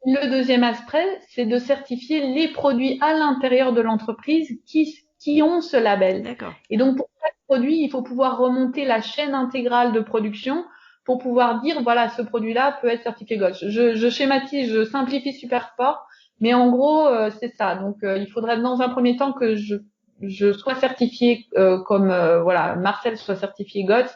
Le deuxième aspect, c'est de certifier les produits à l'intérieur de l'entreprise qui ont ce label. D'accord. Et donc, pour chaque produit, il faut pouvoir remonter la chaîne intégrale de production pour pouvoir dire, voilà, ce produit-là peut être certifié GOTS. Je schématise, je simplifie super fort, mais en gros, c'est ça. Donc, il faudrait dans un premier temps que je sois certifiée Marcel soit certifié GOTS,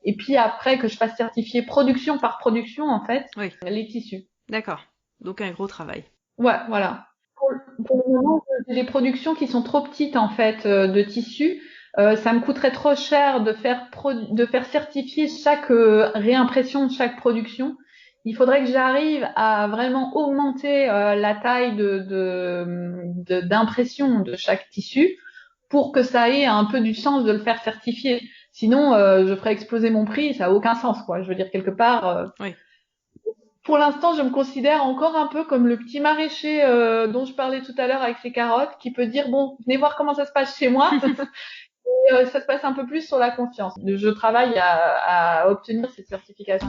et puis après que je fasse certifier production par production, en fait, les tissus. D'accord. Donc un gros travail. Ouais, voilà. Pour le moment, j'ai des productions qui sont trop petites en fait de tissus. Ça me coûterait trop cher de faire certifier chaque réimpression de chaque production. Il faudrait que j'arrive à vraiment augmenter la taille d'impression de chaque tissu pour que ça ait un peu du sens de le faire certifier. Sinon, je ferais exploser mon prix, ça a aucun sens, quoi. Je veux dire, quelque part, Oui. pour l'instant, je me considère encore un peu comme le petit maraîcher dont je parlais tout à l'heure avec ses carottes, qui peut dire, bon, venez voir comment ça se passe chez moi. Et ça se passe un peu plus sur la confiance. Je travaille à obtenir cette certification.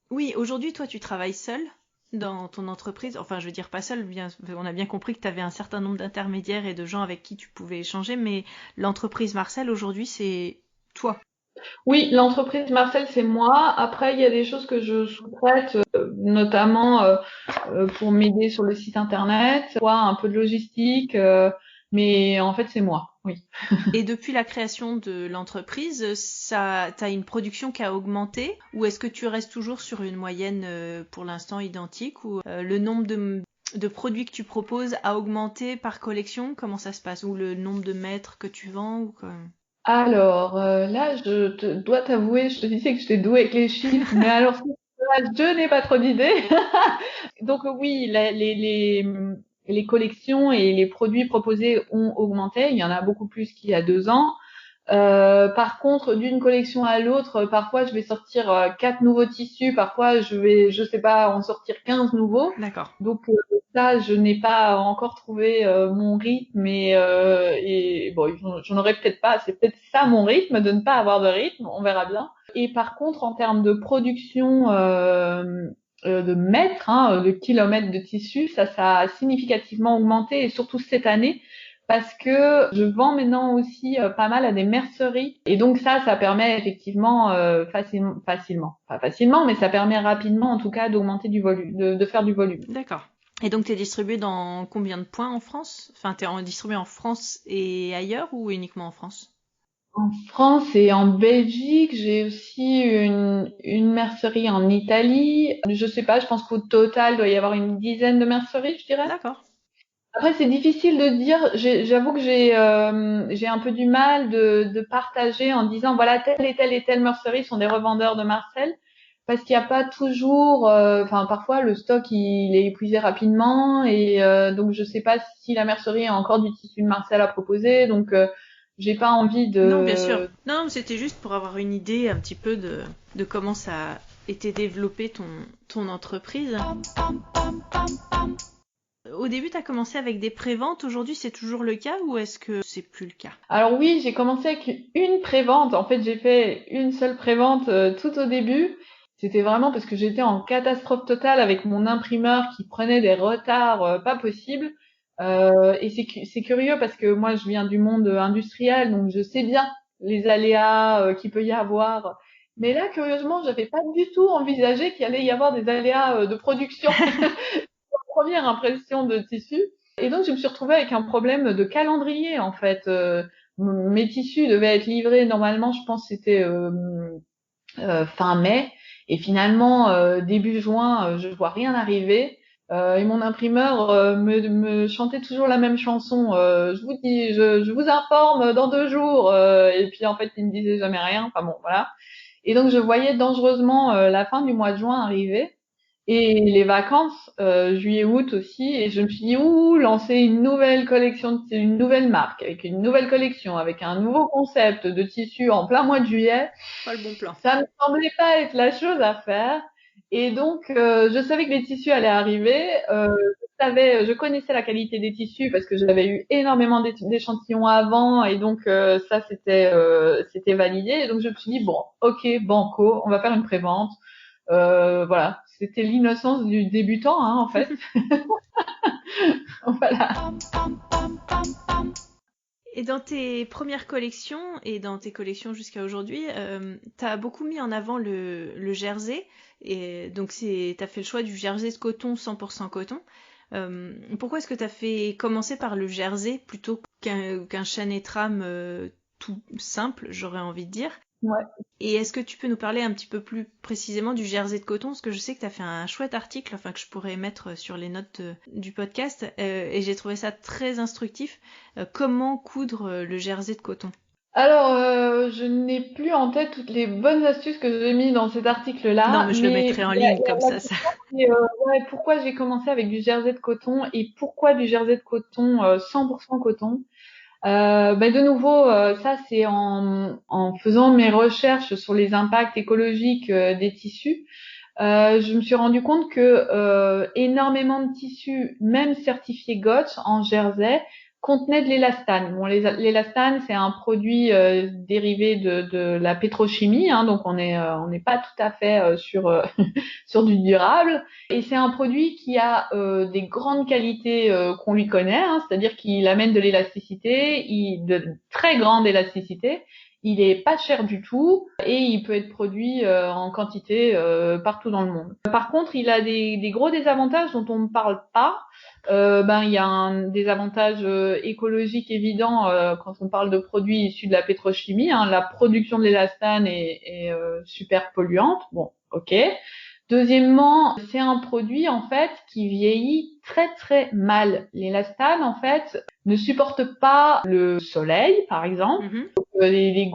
Oui, aujourd'hui, toi, tu travailles seul dans ton entreprise. Enfin, je veux dire pas seul, on a bien compris que tu avais un certain nombre d'intermédiaires et de gens avec qui tu pouvais échanger, mais l'entreprise Marcel, aujourd'hui, c'est toi. Oui, l'entreprise Marcel, c'est moi. Après, il y a des choses que je sous-traite, notamment pour m'aider sur le site internet, soit un peu de logistique, mais en fait, c'est moi, oui. Et depuis la création de l'entreprise, t'as une production qui a augmenté ou est-ce que tu restes toujours sur une moyenne pour l'instant identique ou le nombre de produits que tu proposes a augmenté par collection? Comment ça se passe? Ou le nombre de mètres que tu vends ou quoi? Alors là, dois t'avouer, je te disais que j'étais douée avec les chiffres, mais alors je n'ai pas trop d'idées. Donc oui, les collections et les produits proposés ont augmenté. Il y en a beaucoup plus qu'il y a 2 ans. Par contre, d'une collection à l'autre, parfois je vais sortir 4 nouveaux tissus, parfois je sais pas, en sortir 15 nouveaux. D'accord. Donc ça, je n'ai pas encore trouvé mon rythme et bon, j'en aurais peut-être pas. C'est peut-être ça mon rythme, de ne pas avoir de rythme. On verra bien. Et par contre, en termes de production de mètres, de kilomètres de tissu, ça a significativement augmenté et surtout cette année. Parce que je vends maintenant aussi pas mal à des merceries et donc ça permet effectivement facilement, pas facilement, mais ça permet rapidement en tout cas d'augmenter du volume, de faire du volume. D'accord. Et donc t'es distribué dans combien de points en France? Enfin, t'es distribué en France et ailleurs ou uniquement en France? En France et en Belgique, j'ai aussi une mercerie en Italie. Je sais pas, je pense qu'au total, il doit y avoir une dizaine de merceries, je dirais. D'accord. Après, c'est difficile de dire. J'avoue que j'ai un peu du mal de partager en disant voilà telle et telle mercerie sont des revendeurs de Marcel parce qu'il n'y a pas toujours. Enfin, parfois le stock il est épuisé rapidement et donc je sais pas si la mercerie a encore du tissu de Marcel à proposer. Donc j'ai pas envie Non, bien sûr. de. Non, c'était juste pour avoir une idée un petit peu de comment ça a été développé ton entreprise. Au début, tu as commencé avec des préventes. Aujourd'hui, c'est toujours le cas ou est-ce que c'est plus le cas? Alors oui, j'ai commencé avec une prévente. En fait, j'ai fait une seule prévente tout au début. C'était vraiment parce que j'étais en catastrophe totale avec mon imprimeur qui prenait des retards pas possibles. Et c'est curieux parce que moi, je viens du monde industriel, donc je sais bien les aléas qu'il peut y avoir. Mais là, curieusement, j'avais pas du tout envisagé qu'il allait y avoir des aléas de production. Première impression de tissu. Et donc, je me suis retrouvée avec un problème de calendrier, en fait. Mes tissus devaient être livrés, normalement, je pense que c'était fin mai. Et finalement, début juin, je vois rien arriver. Et mon imprimeur me chantait toujours la même chanson. Je vous dis, je vous informe dans 2 jours. Et puis, en fait, il me disait jamais rien. Enfin bon, voilà. Et donc, je voyais dangereusement la fin du mois de juin arriver. Et les vacances, juillet-août aussi, et je me suis dit, lancer une nouvelle collection, une nouvelle marque, avec une nouvelle collection, avec un nouveau concept de tissu en plein mois de juillet. Pas le bon plan. Ça ne semblait pas être la chose à faire. Et donc, je savais que les tissus allaient arriver. Je connaissais la qualité des tissus parce que j'avais eu énormément d'échantillons avant, et donc ça c'était validé. Et donc je me suis dit bon, ok, banco, on va faire une prévente. Voilà, c'était l'innocence du débutant, en fait. Voilà. Et dans tes premières collections et dans tes collections jusqu'à aujourd'hui, tu as beaucoup mis en avant le jersey. Et donc, tu as fait le choix du jersey de coton 100% coton. Pourquoi est-ce que tu as fait commencer par le jersey plutôt qu'un chêne et trame tout simple, j'aurais envie de dire? Ouais. Et est-ce que tu peux nous parler un petit peu plus précisément du jersey de coton? Parce que je sais que tu as fait un chouette article, enfin que je pourrais mettre sur les notes du podcast, et j'ai trouvé ça très instructif. Comment coudre le jersey de coton? Alors, je n'ai plus en tête toutes les bonnes astuces que j'ai mis dans cet article-là, Non, mais je le mettrai en ligne comme ça. c'est, ouais, pourquoi j'ai commencé avec du jersey de coton et pourquoi du jersey de coton 100% coton. De nouveau, ça c'est en faisant mes recherches sur les impacts écologiques des tissus. Je me suis rendu compte que énormément de tissus, même certifiés GOTS en jersey, contenaient de l'élastane. Bon, l'élastane, c'est un produit dérivé de la pétrochimie, donc on n'est pas tout à fait sur sur du durable. Et c'est un produit qui a des grandes qualités qu'on lui connaît, c'est-à-dire qu'il amène de l'élasticité, de très grande élasticité. Il est pas cher du tout et il peut être produit en quantité partout dans le monde. Par contre, il a des gros désavantages dont on ne parle pas. Il y a des avantages écologiques évidents quand on parle de produits issus de la pétrochimie. La production de l'élastane est super polluante. Bon, ok. Deuxièmement, c'est un produit en fait qui vieillit très très mal. L'élastane en fait ne supporte pas le soleil, par exemple. Des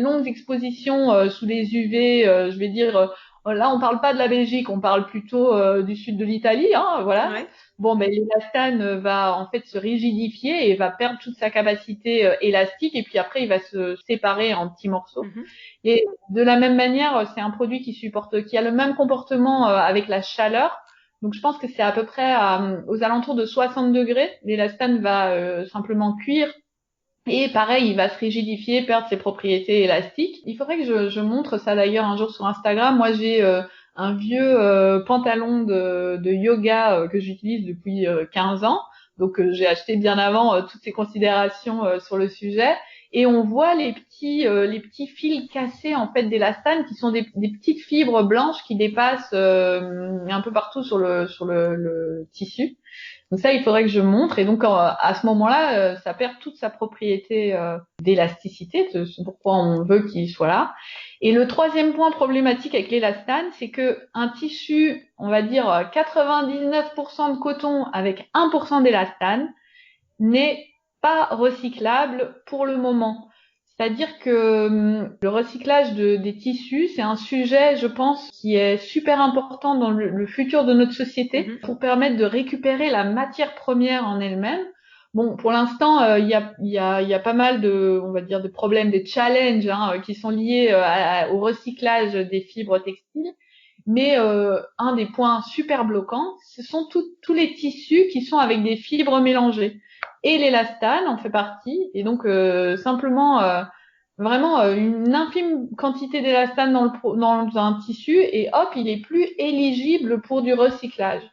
longues expositions sous les UV, je vais dire Là, on parle pas de la Belgique, on parle plutôt du sud de l'Italie, hein, voilà. Ouais. Bon, ben l'élastane va en fait se rigidifier et va perdre toute sa capacité élastique, et puis après il va se séparer en petits morceaux. Mhm. Et de la même manière, c'est un produit qui a le même comportement avec la chaleur. Donc je pense que c'est à peu près aux alentours de 60 degrés. L'élastane va simplement cuire. Et pareil, il va se rigidifier, perdre ses propriétés élastiques. Il faudrait que je montre ça d'ailleurs un jour sur Instagram. Moi, j'ai un vieux pantalon de yoga que j'utilise depuis 15 ans. Donc, j'ai acheté bien avant toutes ces considérations sur le sujet. Et on voit les petits fils cassés en fait d'élastane, qui sont des petites fibres blanches qui dépassent un peu partout sur le tissu. Donc ça, il faudrait que je montre. Et donc à ce moment-là, ça perd toute sa propriété d'élasticité. C'est pourquoi on veut qu'il soit là. Et le troisième point problématique avec l'élastane, c'est que un tissu, on va dire 99% de coton avec 1% d'élastane, n'est pas recyclable pour le moment. C'est-à-dire que le recyclage des tissus, c'est un sujet, je pense, qui est super important dans le futur de notre société pour permettre de récupérer la matière première en elle-même. Bon, pour l'instant, il y a pas mal de, on va dire, de problèmes, des challenges qui sont liés au recyclage des fibres textiles. Mais un des points super bloquants, ce sont tous les tissus qui sont avec des fibres mélangées. Et l'élastane en fait partie. Et donc simplement vraiment une infime quantité d'élastane dans un tissu, et hop, il est plus éligible pour du recyclage.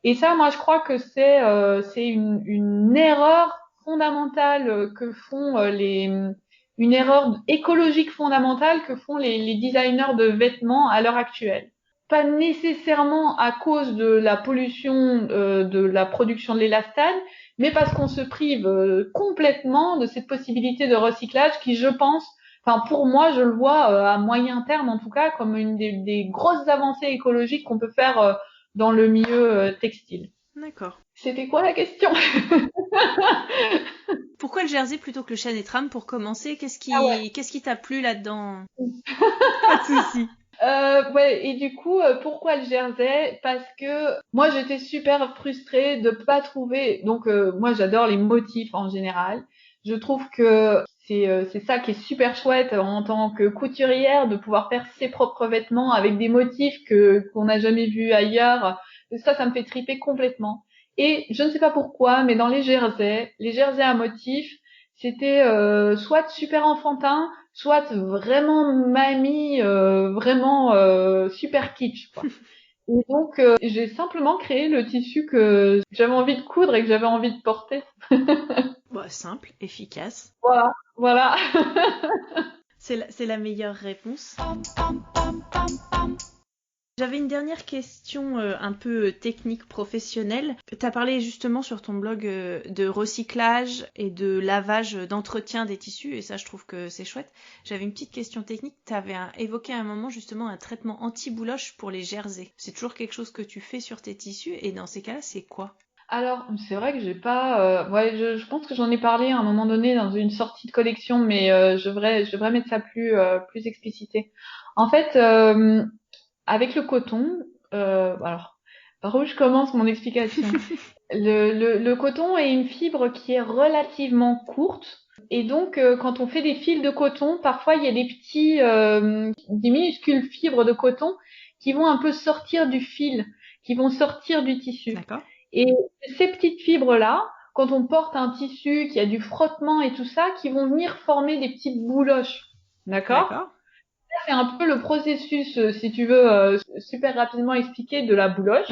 Et ça, moi, je crois que c'est une erreur fondamentale que font une erreur écologique fondamentale que font les designers de vêtements à l'heure actuelle. Pas nécessairement à cause de la pollution de la production de l'élastane, mais parce qu'on se prive complètement de cette possibilité de recyclage qui, je pense, enfin pour moi, je le vois à moyen terme en tout cas comme une des grosses avancées écologiques qu'on peut faire dans le milieu textile. D'accord. C'était quoi la question? Pourquoi le jersey plutôt que le chêne et trame pour commencer? Ah ouais. Qu'est-ce qui t'a plu là-dedans? Pas de souci. Ouais, et du coup, pourquoi le jersey? Parce que moi, j'étais super frustrée de pas trouver. Donc, moi, j'adore les motifs en général. Je trouve que c'est ça qui est super chouette en tant que couturière, de pouvoir faire ses propres vêtements avec des motifs qu'on n'a jamais vus ailleurs. Ça me fait triper complètement. Et je ne sais pas pourquoi, mais dans les jerseys à motifs, c'était soit super enfantin, soit vraiment mamie, vraiment super kitsch, quoi. Et donc j'ai simplement créé le tissu que j'avais envie de coudre et que j'avais envie de porter. Bah, simple, efficace. Voilà, voilà. C'est la meilleure réponse. J'avais une dernière question un peu technique professionnelle. Tu as parlé justement sur ton blog de recyclage et de lavage, d'entretien des tissus, et ça je trouve que c'est chouette. J'avais une petite question technique. Tu avais évoqué à un moment justement un traitement anti-bouloche pour les jerseys. C'est toujours quelque chose que tu fais sur tes tissus, et dans ces cas-là, c'est quoi? Alors, c'est vrai que j'ai pas. Ouais, je pense que j'en ai parlé à un moment donné dans une sortie de collection, mais je devrais mettre ça plus explicité. En fait, avec le coton, alors par où je commence mon explication? Le coton est une fibre qui est relativement courte. Et donc, quand on fait des fils de coton, parfois il y a des minuscules fibres de coton qui vont un peu sortir du fil, qui vont sortir du tissu. D'accord. Et ces petites fibres-là, quand on porte un tissu qui a du frottement et tout ça, qui vont venir former des petites bouloches. D'accord? D'accord. C'est un peu le processus, si tu veux, super rapidement expliquer, de la bouloche.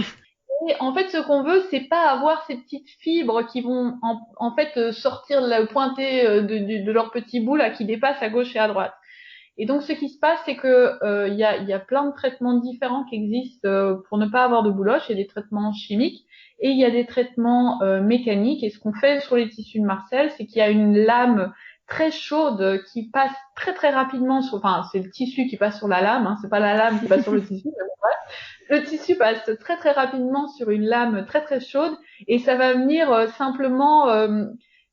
Et en fait, ce qu'on veut, c'est pas avoir ces petites fibres qui vont en fait sortir, pointer de leur petit bout là qui dépasse à gauche et à droite. Et donc, ce qui se passe, c'est que il y a plein de traitements différents qui existent pour ne pas avoir de bouloche. Il y a des traitements chimiques et il y a des traitements mécaniques. Et ce qu'on fait sur les tissus de Marcel, c'est qu'il y a une lame très chaude qui passe très très rapidement enfin, c'est le tissu qui passe sur la lame, hein, c'est pas la lame qui passe sur le tissu. Mais bon, le tissu passe très très rapidement sur une lame très très chaude, et ça va venir simplement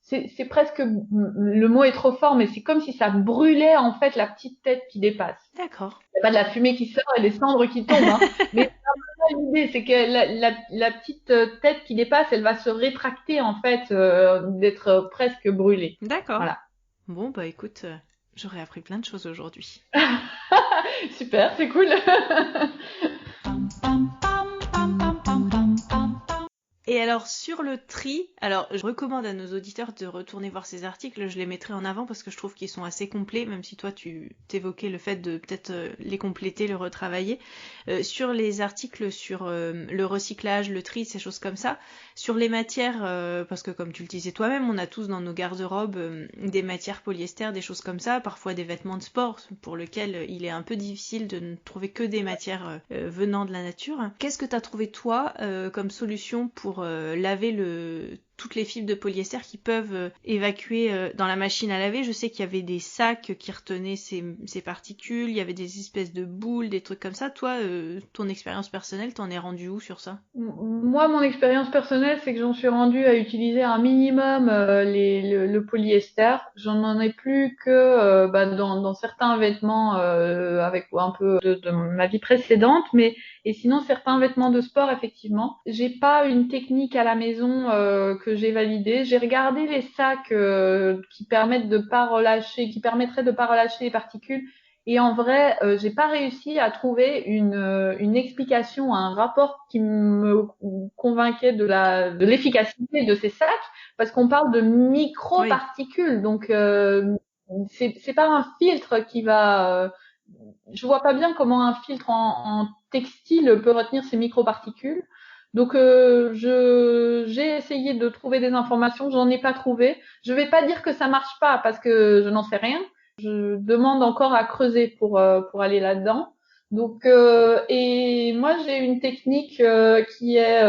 c'est presque, le mot est trop fort, mais c'est comme si ça brûlait en fait la petite tête qui dépasse. D'accord. Il n'y a pas de la fumée qui sort et des cendres qui tombent, hein. Mais c'est un peu ça l'idée, c'est que la petite tête qui dépasse, elle va se rétracter en fait, d'être presque brûlée. D'accord. Voilà. Bon, bah écoute, j'aurais appris plein de choses aujourd'hui. Super, c'est cool. Et alors sur le tri, alors je recommande à nos auditeurs de retourner voir ces articles, je les mettrai en avant parce que je trouve qu'ils sont assez complets, même si toi tu t'évoquais le fait de peut-être les compléter, le retravailler. Sur les articles sur le recyclage, le tri, ces choses comme ça, sur les matières, parce que comme tu le disais toi-même, on a tous dans nos garde-robes des matières polyester, des choses comme ça, parfois des vêtements de sport pour lesquels il est un peu difficile de ne trouver que des matières venant de la nature. Qu'est-ce que tu as trouvé toi comme solution pour laver toutes les fibres de polyester qui peuvent évacuer dans la machine à laver? Je sais qu'il y avait des sacs qui retenaient ces particules, il y avait des espèces de boules, des trucs comme ça. Toi, ton expérience personnelle, t'en es rendu où sur ça? Moi, mon expérience personnelle, c'est que j'en suis rendue à utiliser un minimum le polyester. J'en ai plus que dans certains vêtements avec un peu de ma vie précédente, mais et sinon certains vêtements de sport, effectivement. J'ai pas une technique à la maison que j'ai validée. J'ai regardé les sacs qui permettraient de pas relâcher les particules. Et en vrai, j'ai pas réussi à trouver une explication, un rapport qui me convainquait de l'efficacité de ces sacs, parce qu'on parle de microparticules. Oui. Donc c'est pas un filtre qui va. Je vois pas bien comment un filtre en textile peut retenir ces microparticules. Donc j'ai essayé de trouver des informations, j'en ai pas trouvé. Je vais pas dire que ça marche pas parce que je n'en sais rien. Je demande encore à creuser pour aller là-dedans. Donc et moi j'ai une technique qui est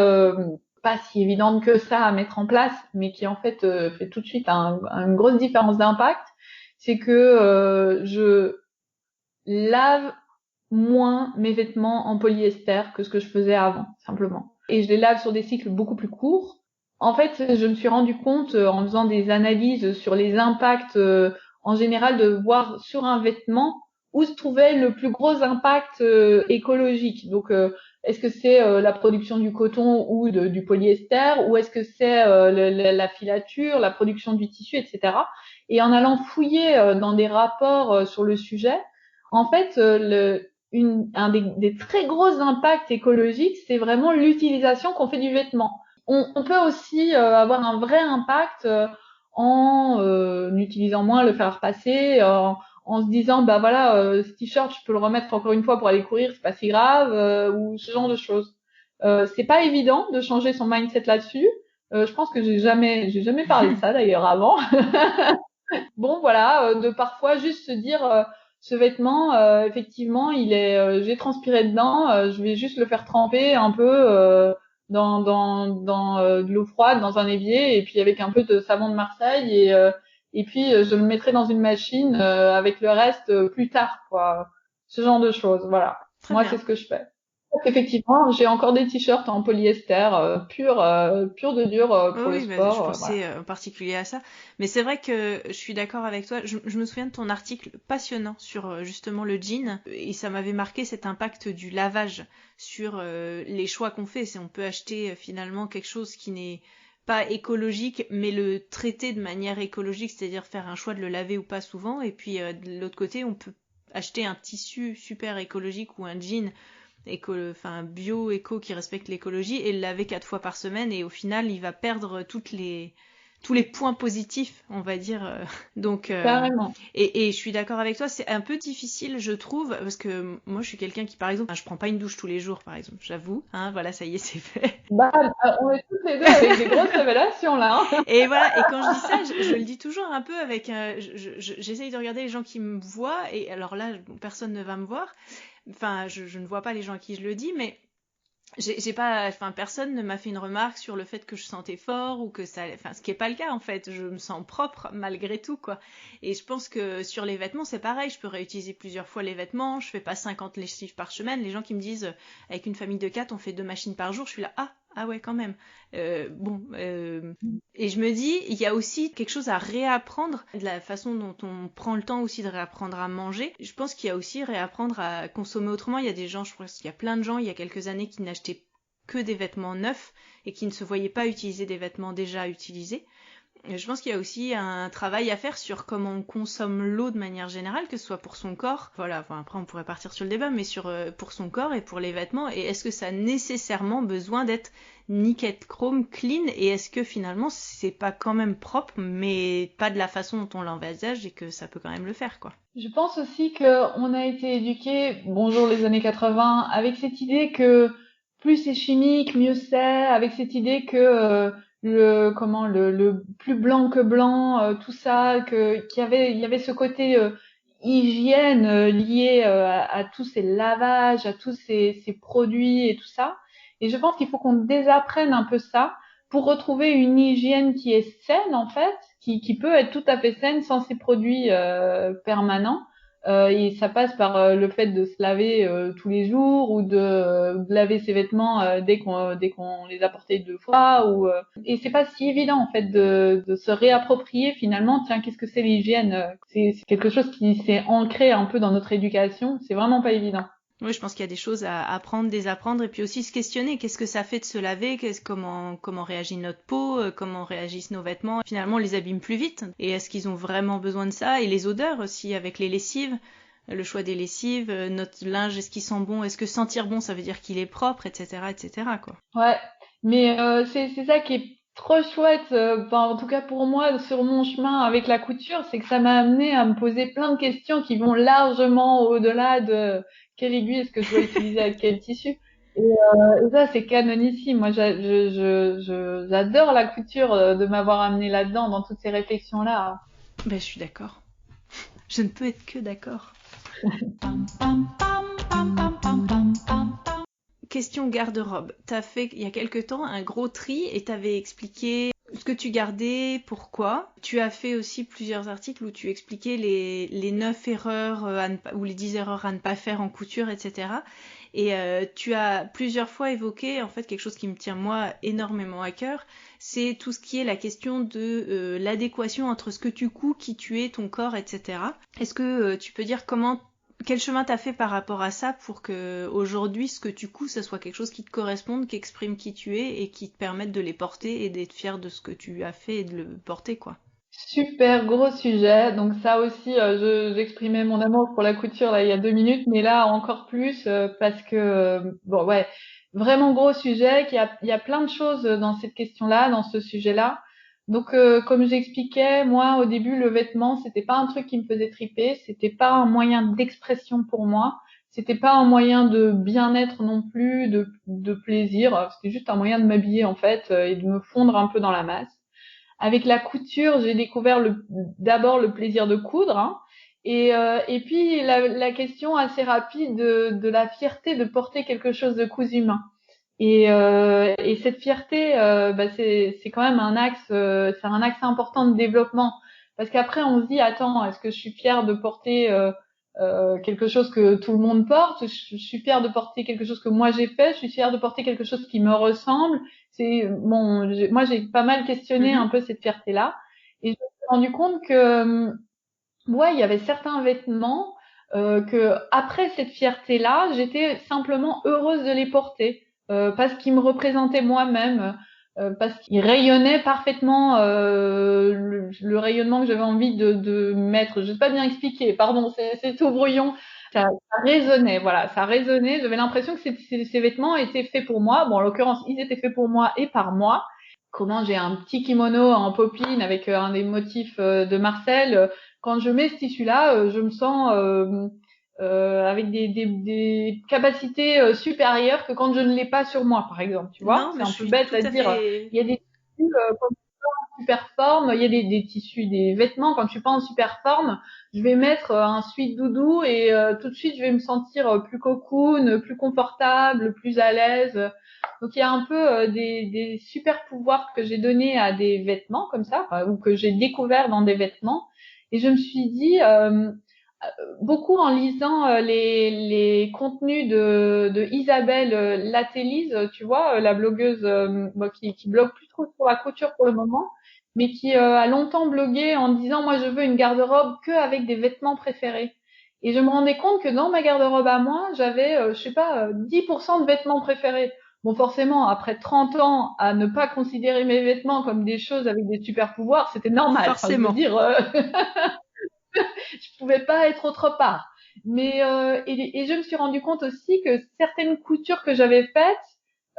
pas si évidente que ça à mettre en place, mais qui en fait fait tout de suite une grosse différence d'impact. C'est que je lave moins mes vêtements en polyester que ce que je faisais avant, simplement. Et je les lave sur des cycles beaucoup plus courts. En fait, je me suis rendu compte en faisant des analyses sur les impacts en général de voir sur un vêtement où se trouvait le plus gros impact écologique. Donc, est-ce que c'est la production du coton ou du polyester, ou est-ce que c'est la filature, la production du tissu, etc. Et en allant fouiller dans des rapports sur le sujet, en fait, un des très gros impacts écologiques, c'est vraiment l'utilisation qu'on fait du vêtement. On peut aussi avoir un vrai impact en utilisant moins le fer à repasser, en se disant bah voilà, ce t-shirt je peux le remettre encore une fois pour aller courir, c'est pas si grave, ou ce genre de choses. C'est pas évident de changer son mindset là-dessus. Je pense que j'ai jamais parlé de ça d'ailleurs avant. Bon voilà, de parfois juste se dire ce vêtement effectivement j'ai transpiré dedans, je vais juste le faire tremper un peu dans de l'eau froide dans un évier, et puis avec un peu de savon de Marseille, et puis je le mettrai dans une machine avec le reste plus tard, quoi. Ce genre de choses, voilà. Très Moi bien. c'est ce que je fais. Effectivement, j'ai encore des t-shirts en polyester pur de dur pour le Oui, bah, je sport, pensais voilà. en particulier à ça. Mais c'est vrai que je suis d'accord avec toi. Je me souviens de ton article passionnant sur justement le jean. Et ça m'avait marqué cet impact du lavage sur les choix qu'on fait. C'est on peut acheter finalement quelque chose qui n'est pas écologique, mais le traiter de manière écologique, c'est-à-dire faire un choix de le laver ou pas souvent. Et puis de l'autre côté, on peut acheter un tissu super écologique ou un jean bio, éco, qui respecte l'écologie, et le laver 4 fois par semaine, et au final il va perdre tous les points positifs, on va dire. Donc Carrément. et je suis d'accord avec toi, c'est un peu difficile, je trouve, parce que moi je suis quelqu'un qui, par exemple, je prends pas une douche tous les jours, par exemple, j'avoue, hein, voilà, ça y est, c'est fait. Bah, on est toutes les deux avec des grosses révélations là. Hein. Et voilà, et quand je dis ça, je le dis toujours un peu avec j'essaye de regarder les gens qui me voient, et alors là, personne ne va me voir. Enfin, je ne vois pas les gens à qui je le dis, mais j'ai pas, enfin, personne ne m'a fait une remarque sur le fait que je sentais fort, ou que ça, enfin, ce qui est pas le cas en fait. Je me sens propre malgré tout, quoi. Et je pense que sur les vêtements, c'est pareil. Je peux réutiliser plusieurs fois les vêtements. Je fais pas 50 lessives par semaine. Les gens qui me disent avec une famille de 4, on fait 2 machines par jour, je suis là, ah Ah ouais, quand même. Et je me dis, il y a aussi quelque chose à réapprendre, de la façon dont on prend le temps aussi de réapprendre à manger. Je pense qu'il y a aussi réapprendre à consommer autrement. Il y a des gens, je pense qu'il y a plein de gens, il y a quelques années, qui n'achetaient que des vêtements neufs et qui ne se voyaient pas utiliser des vêtements déjà utilisés. Je pense qu'il y a aussi un travail à faire sur comment on consomme l'eau de manière générale, que ce soit pour son corps. Voilà, enfin, après on pourrait partir sur le débat, mais pour son corps et pour les vêtements. Et est-ce que ça a nécessairement besoin d'être nickel chrome clean, et est-ce que finalement c'est pas quand même propre, mais pas de la façon dont on l'envisage, et que ça peut quand même le faire, quoi. Je pense aussi que on a été éduqués, bonjour les années 80, avec cette idée que plus c'est chimique, mieux c'est, avec cette idée que le plus blanc que blanc, tout ça, il y avait ce côté hygiène lié à tous ces lavages, à tous ces produits et tout ça. Et je pense qu'il faut qu'on désapprenne un peu ça pour retrouver une hygiène qui est saine en fait, qui peut être tout à fait saine sans ces produits permanents. Et ça passe par le fait de se laver tous les jours ou de laver ses vêtements dès qu'on les a portés 2 fois. Et c'est pas si évident en fait de se réapproprier finalement. Tiens, qu'est-ce que c'est l'hygiène? C'est quelque chose qui s'est ancré un peu dans notre éducation. C'est vraiment pas évident. Oui, je pense qu'il y a des choses à apprendre, désapprendre, et puis aussi se questionner. Qu'est-ce que ça fait de se laver? Comment réagit notre peau? Comment réagissent nos vêtements? Finalement, on les abîme plus vite. Et est-ce qu'ils ont vraiment besoin de ça? Et les odeurs aussi, avec les lessives, le choix des lessives, notre linge, est-ce qu'il sent bon? Est-ce que sentir bon, ça veut dire qu'il est propre, etc., etc., quoi. Ouais, mais c'est ça qui est trop chouette, enfin, en tout cas pour moi sur mon chemin avec la couture, c'est que ça m'a amené à me poser plein de questions qui vont largement au-delà de quelle aiguille est-ce que je dois utiliser avec quel tissu. Et ça c'est canonissime. Moi j'adore la couture, de m'avoir amené là-dedans dans toutes ces réflexions-là. Ben, je suis d'accord. Je ne peux être que d'accord. Question garde-robe. T'as fait il y a quelque temps un gros tri et t'avais expliqué ce que tu gardais, pourquoi. Tu as fait aussi plusieurs articles où tu expliquais les 9 erreurs ou les 10 erreurs à ne pas faire en couture, etc. Et tu as plusieurs fois évoqué en fait quelque chose qui me tient moi énormément à cœur, c'est tout ce qui est la question de l'adéquation entre ce que tu couds, qui tu es, ton corps, etc. Est-ce que tu peux dire quel chemin t'as fait par rapport à ça pour que aujourd'hui ce que tu couds, ça soit quelque chose qui te corresponde, qui exprime qui tu es et qui te permette de les porter et d'être fier de ce que tu as fait et de le porter, quoi. Super gros sujet. Donc ça aussi, j'exprimais mon amour pour la couture là il y a 2 minutes, mais là encore plus parce que bon ouais, vraiment gros sujet. Il y a plein de choses dans cette question-là, dans ce sujet-là. Donc comme j'expliquais, moi au début le vêtement c'était pas un truc qui me faisait triper, c'était pas un moyen d'expression pour moi, c'était pas un moyen de bien-être non plus, de plaisir. C'était juste un moyen de m'habiller en fait et de me fondre un peu dans la masse. Avec la couture, j'ai découvert d'abord le plaisir de coudre, hein, et puis la question assez rapide de la fierté de porter quelque chose de cousu main. Et cette fierté, bah c'est quand même c'est un axe important de développement, parce qu'après on se dit attends, est-ce que je suis fière de porter quelque chose que tout le monde porte? Je suis fière de porter quelque chose que moi j'ai fait. Je suis fière de porter quelque chose qui me ressemble. C'est bon, moi j'ai pas mal questionné un Mhm. peu cette fierté-là, et je me suis rendu compte que ouais, il y avait certains vêtements que après cette fierté-là, j'étais simplement heureuse de les porter parce qu'ils me représentaient moi-même, parce qu'ils rayonnaient parfaitement le rayonnement que j'avais envie de mettre. Je sais pas bien expliquer, pardon, c'est tout brouillon. Ça résonnait, voilà, ça résonnait. J'avais l'impression que ces vêtements étaient faits pour moi. Bon, en l'occurrence, ils étaient faits pour moi et par moi. Comment j'ai un petit kimono en popeline avec un des motifs de Marcel. Quand je mets ce tissu-là, je me sens avec des capacités supérieures que quand je ne l'ai pas sur moi, par exemple. Tu vois, Non, c'est mais je un peu suis bête tout à à dire. fait. Il y a des tissus super forme, il y a des tissus, des vêtements, quand je suis pas en super forme, je vais mettre un sweat doudou et tout de suite je vais me sentir plus cocoon, plus confortable, plus à l'aise. Donc il y a un peu des super pouvoirs que j'ai donnés à des vêtements comme ça, ou que j'ai découvert dans des vêtements. Et je me suis dit, beaucoup en lisant les contenus de Isabelle Latélise, tu vois, la blogueuse qui blogue plus trop sur la couture pour le moment, mais qui a longtemps blogué en disant moi je veux une garde-robe que avec des vêtements préférés. Et je me rendais compte que dans ma garde-robe à moi, j'avais je sais pas 10% de vêtements préférés. Bon, forcément, après 30 ans à ne pas considérer mes vêtements comme des choses avec des super pouvoirs, c'était normal. Enfin, je veux Forcément. dire, je pouvais pas être autre part. Mais et je me suis rendu compte aussi que certaines coutures que j'avais faites,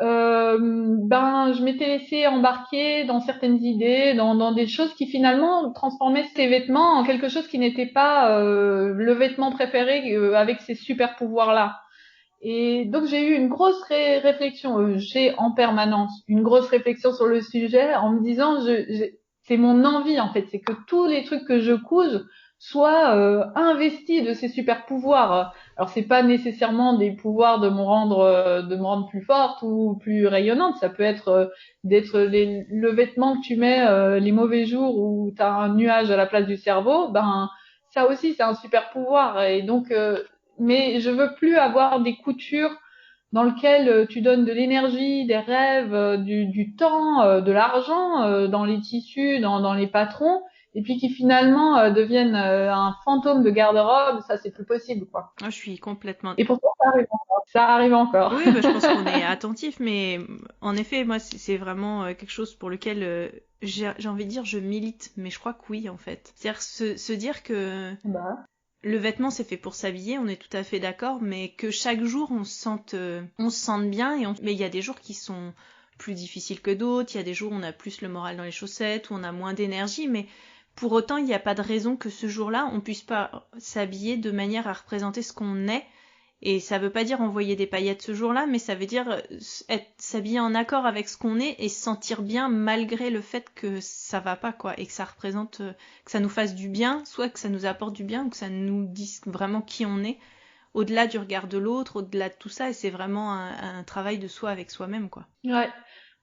ben je m'étais laissée embarquer dans certaines idées, dans des choses qui finalement transformaient ces vêtements en quelque chose qui n'était pas le vêtement préféré avec ces super pouvoirs là. Et donc j'ai eu une grosse réflexion, j'ai en permanence une grosse réflexion sur le sujet en me disant c'est mon envie en fait, c'est que tous les trucs que je couse soient investis de ces super pouvoirs. Alors c'est pas nécessairement des pouvoirs de me rendre plus forte ou plus rayonnante, ça peut être d'être le vêtement que tu mets les mauvais jours où tu as un nuage à la place du cerveau, ben ça aussi c'est un super pouvoir et donc mais je veux plus avoir des coutures dans lesquelles tu donnes de l'énergie, des rêves, du temps, de l'argent dans les tissus, dans les patrons, et puis qui finalement deviennent un fantôme de garde-robe. Ça, c'est plus possible, quoi. Ah, je suis complètement. Et pourtant, ça arrive encore. Ça arrive encore. Oui, bah, je pense qu'on est attentif, mais en effet, moi, c'est vraiment quelque chose pour lequel j'ai envie de dire je milite, mais je crois que oui, en fait. C'est-à-dire se dire que Bah, le vêtement c'est fait pour s'habiller, on est tout à fait d'accord, mais que chaque jour on se sente bien, mais il y a des jours qui sont plus difficiles que d'autres, il y a des jours où on a plus le moral dans les chaussettes, où on a moins d'énergie, mais pour autant il n'y a pas de raison que ce jour-là on puisse pas s'habiller de manière à représenter ce qu'on est. Et ça veut pas dire envoyer des paillettes ce jour-là, mais ça veut dire s'habiller en accord avec ce qu'on est et se sentir bien malgré le fait que ça va pas, quoi, et que ça représente, que ça nous fasse du bien, soit que ça nous apporte du bien ou que ça nous dise vraiment qui on est, au-delà du regard de l'autre, au-delà de tout ça, et c'est vraiment un travail de soi avec soi-même, quoi. ouais.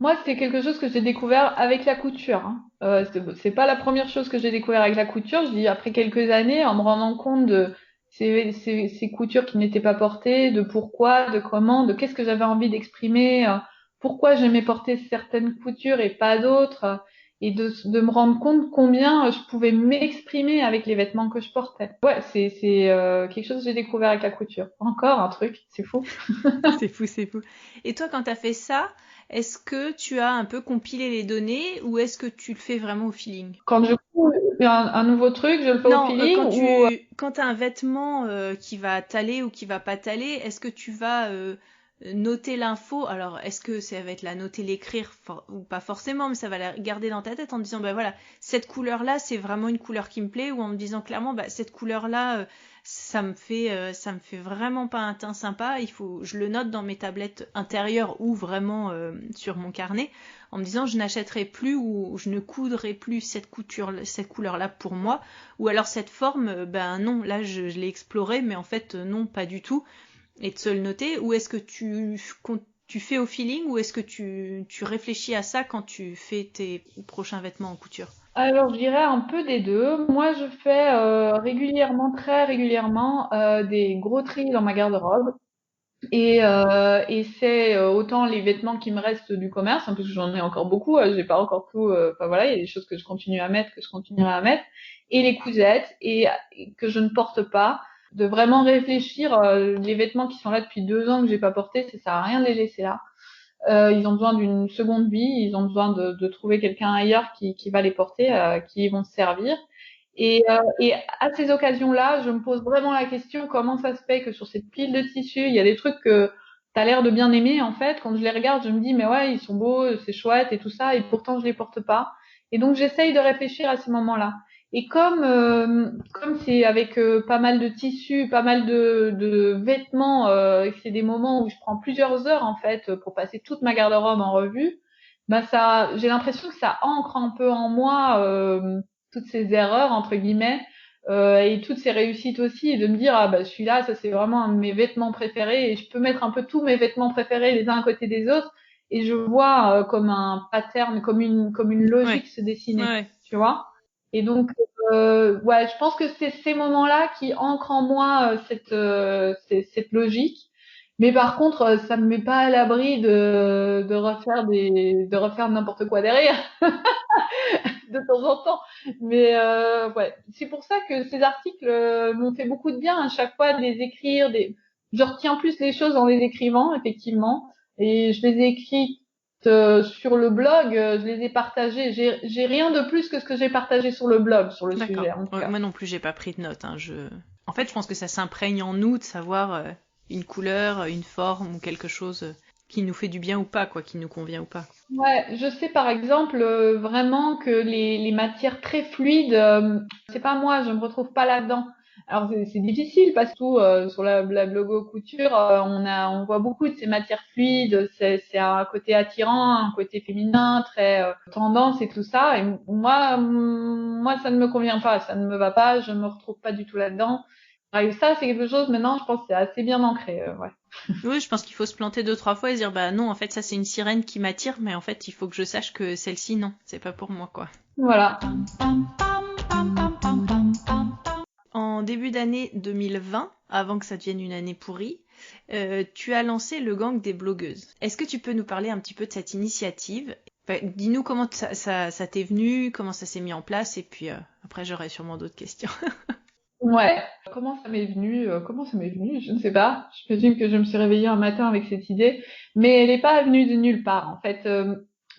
Moi, c'est quelque chose que j'ai découvert avec la couture. Hein. C'est pas la première chose que j'ai découvert avec la couture. Je dis après quelques années, en me rendant compte de ces coutures qui n'étaient pas portées, de pourquoi, de comment, de qu'est-ce que j'avais envie d'exprimer, pourquoi j'aimais porter certaines coutures et pas d'autres, et de me rendre compte combien je pouvais m'exprimer avec les vêtements que je portais. Ouais, c'est quelque chose que j'ai découvert avec la couture. Encore un truc, c'est fou. C'est fou, c'est fou. Et toi, quand t'as fait ça, est-ce que tu as un peu compilé les données ou est-ce que tu le fais vraiment au feeling? Quand je couds un nouveau truc, je le fais au Non, feeling ou quand t'as un vêtement qui va t'aller ou qui va pas t'aller, est-ce que tu vas noter l'info? Alors, est-ce que ça va être la noter, l'écrire ou pas forcément, mais ça va la garder dans ta tête en te disant, bah voilà, cette couleur-là, c'est vraiment une couleur qui me plaît, ou en me disant clairement, bah cette couleur-là, ça me fait vraiment pas un teint sympa. Je le note dans mes tablettes intérieures ou vraiment sur mon carnet, en me disant, je n'achèterai plus ou je ne coudrai plus cette couleur-là pour moi. Ou alors cette forme, ben non, là je l'ai exploré, mais en fait non, pas du tout. Et de se le noter, ou est-ce que tu fais au feeling, ou est-ce que tu réfléchis à ça quand tu fais tes prochains vêtements en couture? alors je dirais un peu des deux. Moi, je fais régulièrement, très régulièrement, des gros tris dans ma garde-robe. Et c'est autant les vêtements qui me restent du commerce, hein, parce que j'en ai encore beaucoup, j'ai pas encore tout. Enfin voilà, il y a des choses que je continue à mettre, que je continuerai à mettre, et les cousettes, et que je ne porte pas. De vraiment réfléchir, les vêtements qui sont là depuis 2 ans que j'ai pas portés, ça sert à rien de les laisser là. Ils ont besoin d'une seconde vie, ils ont besoin de trouver quelqu'un ailleurs qui va les porter, qui vont se servir. Et à ces occasions-là, je me pose vraiment la question comment ça se fait que sur cette pile de tissus, il y a des trucs que t'as l'air de bien aimer en fait. Quand je les regarde, je me dis mais ouais, ils sont beaux, c'est chouette et tout ça, et pourtant je les porte pas. Et donc j'essaye de réfléchir à ces moments-là. Et comme c'est avec pas mal de tissus, pas mal de vêtements, et que c'est des moments où je prends plusieurs heures en fait pour passer toute ma garde-robe en revue, bah ça, j'ai l'impression que ça ancre un peu en moi toutes ces erreurs entre guillemets et toutes ces réussites aussi, et de me dire ah bah celui-là, ça c'est vraiment un de mes vêtements préférés, et je peux mettre un peu tous mes vêtements préférés les uns à côté des autres, et je vois comme un pattern, comme une Ouais, logique se dessiner, ouais. tu vois. Et donc Ouais, je pense que c'est ces moments-là qui ancrent en moi cette logique. Mais par contre, ça me met pas à l'abri de refaire n'importe quoi derrière de temps en temps. Mais ouais, c'est pour ça que ces articles m'ont fait beaucoup de bien à chaque fois de les écrire. Je retiens plus les choses en les écrivant, effectivement, et je les ai écrites sur le blog. Je les ai partagées. J'ai rien de plus que ce que j'ai partagé sur le blog sur le D'accord. sujet. En tout Ouais, cas. moi non plus, j'ai pas pris de notes. Hein. En fait, je pense que ça s'imprègne en nous de savoir une couleur, une forme ou quelque chose qui nous fait du bien ou pas, quoi, qui nous convient ou pas. Ouais, je sais par exemple vraiment que les matières très fluides, c'est pas moi, je me retrouve pas là-dedans. Alors c'est difficile parce que sur la blogo couture, on voit beaucoup de ces matières fluides, c'est un côté attirant, un côté féminin, très tendance et tout ça. Et moi ça ne me convient pas, ça ne me va pas, je me retrouve pas du tout là-dedans. Et ça c'est quelque chose maintenant, je pense que c'est assez bien ancré, ouais. Oui, je pense qu'il faut se planter 2, 3 fois et se dire bah non, en fait ça c'est une sirène qui m'attire, mais en fait il faut que je sache que celle-ci non, c'est pas pour moi quoi. Voilà. En début d'année 2020, avant que ça devienne une année pourrie, tu as lancé le gang des blogueuses. Est-ce que tu peux nous parler un petit peu de cette initiative? Enfin, dis-nous comment ça t'est venu, comment ça s'est mis en place, et puis après j'aurai sûrement d'autres questions. Ouais. Comment ça m'est venu? Comment ça m'est venu? Je ne sais pas. Je présume que je me suis réveillée un matin avec cette idée, mais elle n'est pas venue de nulle part. En fait,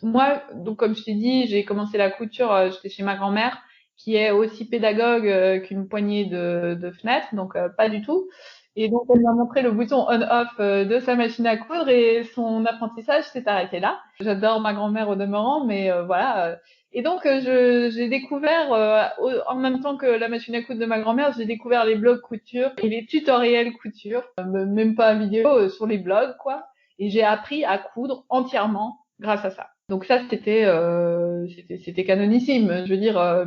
moi, donc comme je t'ai dit, j'ai commencé la couture. J'étais chez ma grand-mère, qui est aussi pédagogue qu'une poignée de fenêtres, donc pas du tout. Et donc elle m'a montré le bouton on/off de sa machine à coudre et son apprentissage s'est arrêté là. J'adore ma grand-mère au demeurant, mais voilà. Et donc, j'ai découvert, en même temps que la machine à coudre de ma grand-mère, j'ai découvert les blogs couture et les tutoriels couture, même pas vidéo, sur les blogs, quoi. Et j'ai appris à coudre entièrement grâce à ça. Donc ça, c'était canonissime. Je veux dire,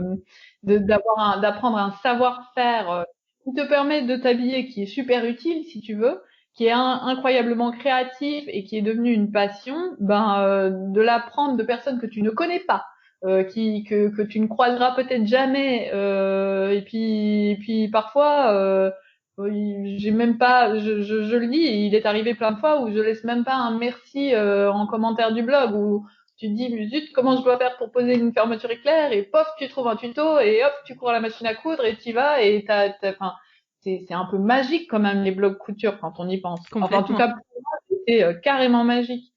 d'apprendre un savoir-faire qui te permet de t'habiller, qui est super utile, si tu veux, qui est incroyablement créatif et qui est devenu une passion, de l'apprendre de personnes que tu ne connais pas que tu ne croiseras peut-être jamais. Et puis parfois, j'ai même pas, je le dis, il est arrivé plein de fois où je laisse même pas un merci en commentaire du blog où tu te dis, mais zut, comment je dois faire pour poser une fermeture éclair et pof, tu trouves un tuto et hop, tu cours à la machine à coudre et t'y vas et enfin, c'est un peu magique quand même les blogs couture quand on y pense. Enfin, en tout Complètement. cas, pour moi, c'était carrément magique.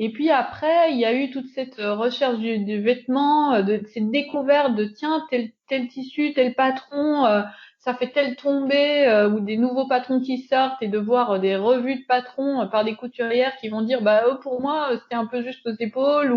Et puis après, il y a eu toute cette recherche du vêtement, de cette découverte de tiens, tel tissu, tel patron, ça fait telle tombée, ou des nouveaux patrons qui sortent, et de voir des revues de patrons par des couturières qui vont dire bah pour moi c'était un peu juste aux épaules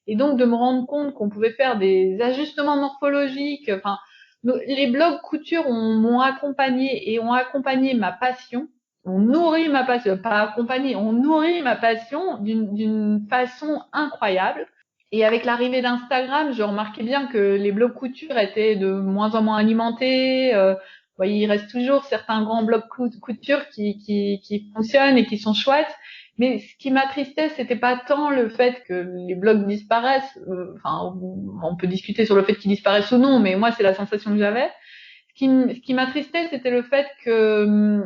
et donc de me rendre compte qu'on pouvait faire des ajustements morphologiques. Enfin, les blogs couture m'ont accompagné et ont accompagné ma passion. On nourrit ma passion, pas accompagné, on nourrit ma passion d'une façon incroyable. Et avec l'arrivée d'Instagram, je remarquais bien que les blogs couture étaient de moins en moins alimentés. Il reste toujours certains grands blogs couture qui fonctionnent et qui sont chouettes. Mais ce qui m'attristait, c'était pas tant le fait que les blogs disparaissent. Enfin, on peut discuter sur le fait qu'ils disparaissent ou non, mais moi, c'est la sensation que j'avais. Ce qui m'attristait, c'était le fait que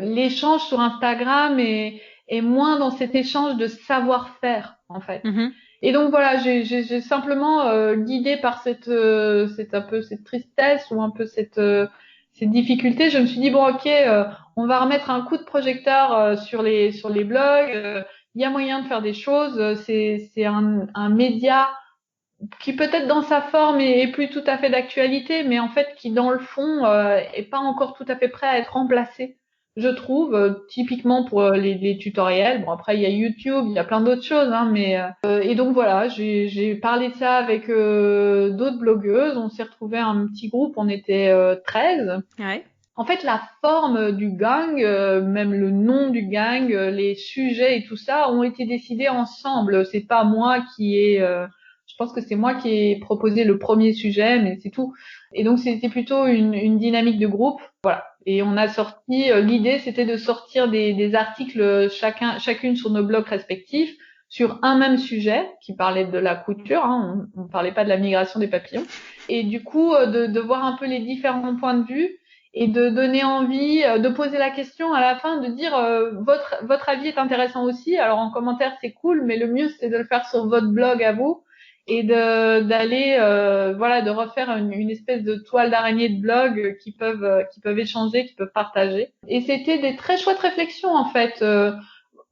l'échange sur Instagram est moins dans cet échange de savoir-faire en fait. Mm-hmm. Et donc voilà, j'ai simplement guidée par un peu cette tristesse ou un peu cette difficulté, je me suis dit bon ok, on va remettre un coup de projecteur sur les blogs. Il y a moyen de faire des choses. C'est un média qui peut-être dans sa forme est plus tout à fait d'actualité, mais en fait qui dans le fond est pas encore tout à fait prêt à être remplacé, je trouve, typiquement pour les tutoriels. Bon après il y a YouTube, il y a plein d'autres choses, hein, mais et donc voilà, j'ai parlé de ça avec d'autres blogueuses, on s'est retrouvé un petit groupe, on était 13. Ouais. En fait, la forme du gang, même le nom du gang, les sujets et tout ça ont été décidés ensemble. C'est pas moi je pense que c'est moi qui ai proposé le premier sujet, mais c'est tout. Et donc c'était plutôt une dynamique de groupe, voilà. Et on a sorti, l'idée c'était de sortir des articles chacune sur nos blogs respectifs, sur un même sujet qui parlait de la couture, hein, on parlait pas de la migration des papillons, et du coup de voir un peu les différents points de vue et de donner envie, de poser la question à la fin, de dire votre avis est intéressant aussi, alors en commentaire c'est cool, mais le mieux c'est de le faire sur votre blog à vous et d'aller voilà, de refaire une espèce de toile d'araignée de blog qui peuvent échanger, qui peuvent partager. Et c'était des très chouettes réflexions en fait.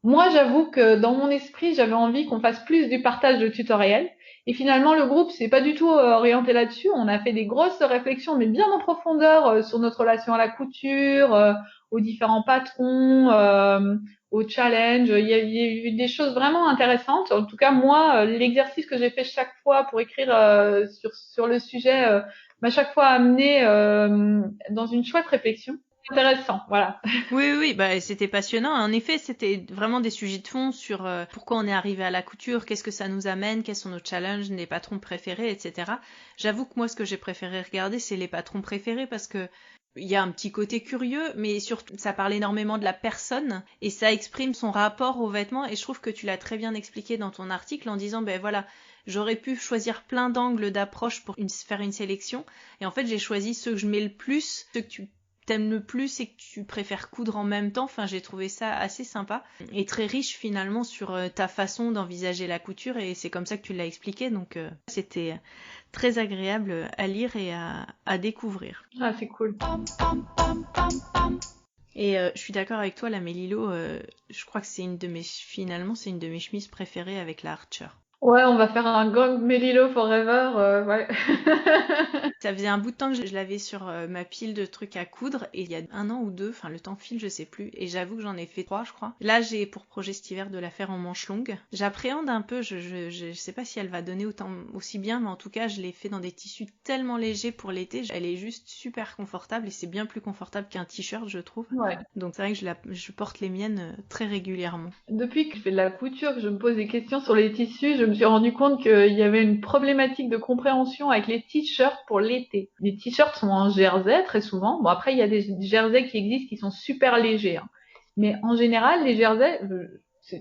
Moi, j'avoue que dans mon esprit, j'avais envie qu'on fasse plus du partage de tutoriels. Et finalement, le groupe s'est pas du tout orienté là-dessus. On a fait des grosses réflexions, mais bien en profondeur, sur notre relation à la couture, aux différents patrons, aux challenges. Il y a eu des choses vraiment intéressantes. En tout cas, moi, l'exercice que j'ai fait chaque fois pour écrire sur le sujet m'a chaque fois amené dans une chouette réflexion. Intéressant, voilà. Oui, bah c'était passionnant. En effet, c'était vraiment des sujets de fond sur pourquoi on est arrivé à la couture, qu'est-ce que ça nous amène, quels sont nos challenges, les patrons préférés, etc. J'avoue que moi, ce que j'ai préféré regarder, c'est les patrons préférés parce que il y a un petit côté curieux, mais surtout, ça parle énormément de la personne et ça exprime son rapport aux vêtements. Et je trouve que tu l'as très bien expliqué dans ton article en disant, ben voilà, j'aurais pu choisir plein d'angles d'approche pour faire une sélection. Et en fait, j'ai choisi ceux que je mets le plus, ceux que tu t'aimes le plus et que tu préfères coudre en même temps. Enfin, j'ai trouvé ça assez sympa et très riche finalement sur ta façon d'envisager la couture et c'est comme ça que tu l'as expliqué. Donc, c'était très agréable à lire et à découvrir. Ah, c'est cool. Et je suis d'accord avec toi, la Mélilo, je crois que c'est une de mes chemises préférées avec la Archer. Ouais, on va faire un gang Melilo Forever, ouais. Ça faisait un bout de temps que je l'avais sur ma pile de trucs à coudre et il y a 1 an ou 2, enfin le temps file, je sais plus, et j'avoue que j'en ai fait 3, je crois. Là, j'ai pour projet cet hiver de la faire en manche longue. J'appréhende un peu, je sais pas si elle va donner aussi bien, mais en tout cas, je l'ai fait dans des tissus tellement légers pour l'été. Elle est juste super confortable et c'est bien plus confortable qu'un t-shirt, je trouve. Ouais. Donc c'est vrai que je porte les miennes très régulièrement. Depuis que je fais de la couture, que je me pose des questions sur les tissus, je me suis rendu compte qu'il y avait une problématique de compréhension avec les t-shirts pour l'été. Les t-shirts sont en jersey très souvent. Bon, après, il y a des jerseys qui existent qui sont super légers, hein. Mais en général, les jerseys,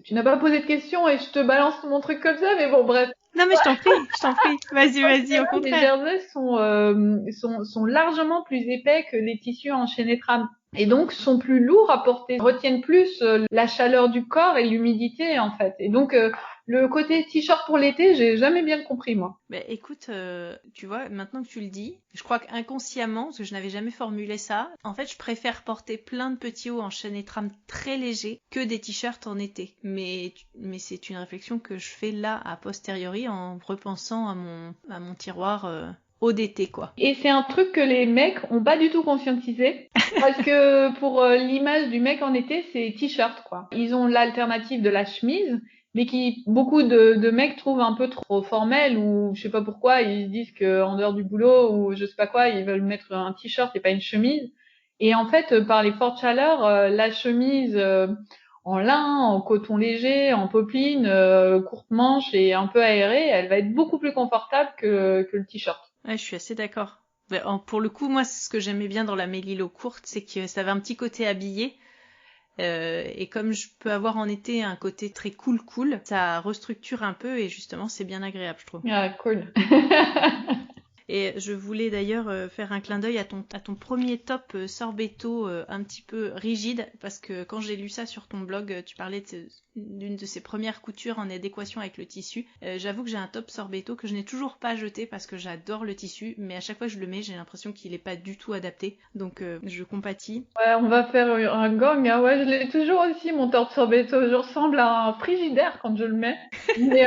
tu n'as pas posé de questions et je te balance mon truc comme ça, mais bon, bref. Non mais je t'en prie. Vas-y, au contraire. Les jerseys sont largement plus épais que les tissus enchaînés tram. Et donc sont plus lourds à porter, retiennent plus la chaleur du corps et l'humidité en fait. Et donc le côté t-shirt pour l'été, j'ai jamais bien compris moi. Ben écoute, tu vois, maintenant que tu le dis, je crois qu'inconsciemment, parce que je n'avais jamais formulé ça, en fait je préfère porter plein de petits hauts en chaîne et trame très légers que des t-shirts en été. Mais c'est une réflexion que je fais là a posteriori en repensant à mon tiroir haut d'été quoi. Et c'est un truc que les mecs ont pas du tout conscientisé. Parce que pour l'image du mec en été, c'est t-shirt quoi. Ils ont l'alternative de la chemise, mais qui beaucoup de mecs trouvent un peu trop formel ou je sais pas pourquoi ils se disent que en dehors du boulot ou je sais pas quoi, ils veulent mettre un t-shirt et pas une chemise. Et en fait, par les fortes chaleurs, la chemise en lin, en coton léger, en popeline, courte manche et un peu aérée, elle va être beaucoup plus confortable que le t-shirt. Ouais, je suis assez d'accord. Pour le coup, moi, ce que j'aimais bien dans la Mélilo courte, c'est que ça avait un petit côté habillé. Et comme je peux avoir en été un côté très cool, ça restructure un peu et justement, c'est bien agréable, je trouve. Ah, cool. Et je voulais d'ailleurs faire un clin d'œil à ton premier top sorbetto un petit peu rigide, parce que quand j'ai lu ça sur ton blog, tu parlais d'une de ses premières coutures en adéquation avec le tissu. J'avoue que j'ai un top sorbetto que je n'ai toujours pas jeté parce que j'adore le tissu, mais à chaque fois que je le mets, j'ai l'impression qu'il n'est pas du tout adapté. Donc je compatis. Ouais, on va faire un gang, hein. Ouais, je l'ai toujours aussi, mon torte sorbetto. Je ressemble à un frigidaire quand je le mets. Mais,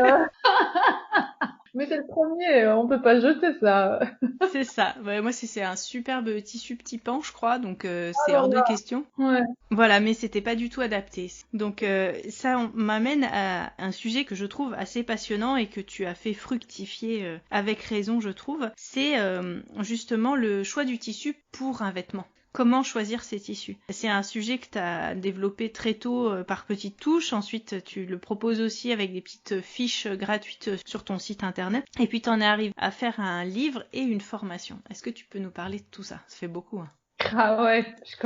mais c'est le premier, on peut pas jeter ça. C'est ça. Ouais, moi, c'est un superbe tissu petit pan, je crois, donc c'est Oh hors là de question. là. Ouais. Voilà, mais c'était pas du tout adapté. Donc ça m'amène à un sujet que je trouve assez passionnant et que tu as fait fructifier avec raison, je trouve. C'est justement le choix du tissu pour un vêtement. Comment choisir ces tissus? C'est un sujet que tu as développé très tôt par petites touches. Ensuite, tu le proposes aussi avec des petites fiches gratuites sur ton site internet. Et puis, tu en arrives à faire un livre et une formation. Est-ce que tu peux nous parler de tout ça? Ça fait beaucoup, hein. Ah ouais, je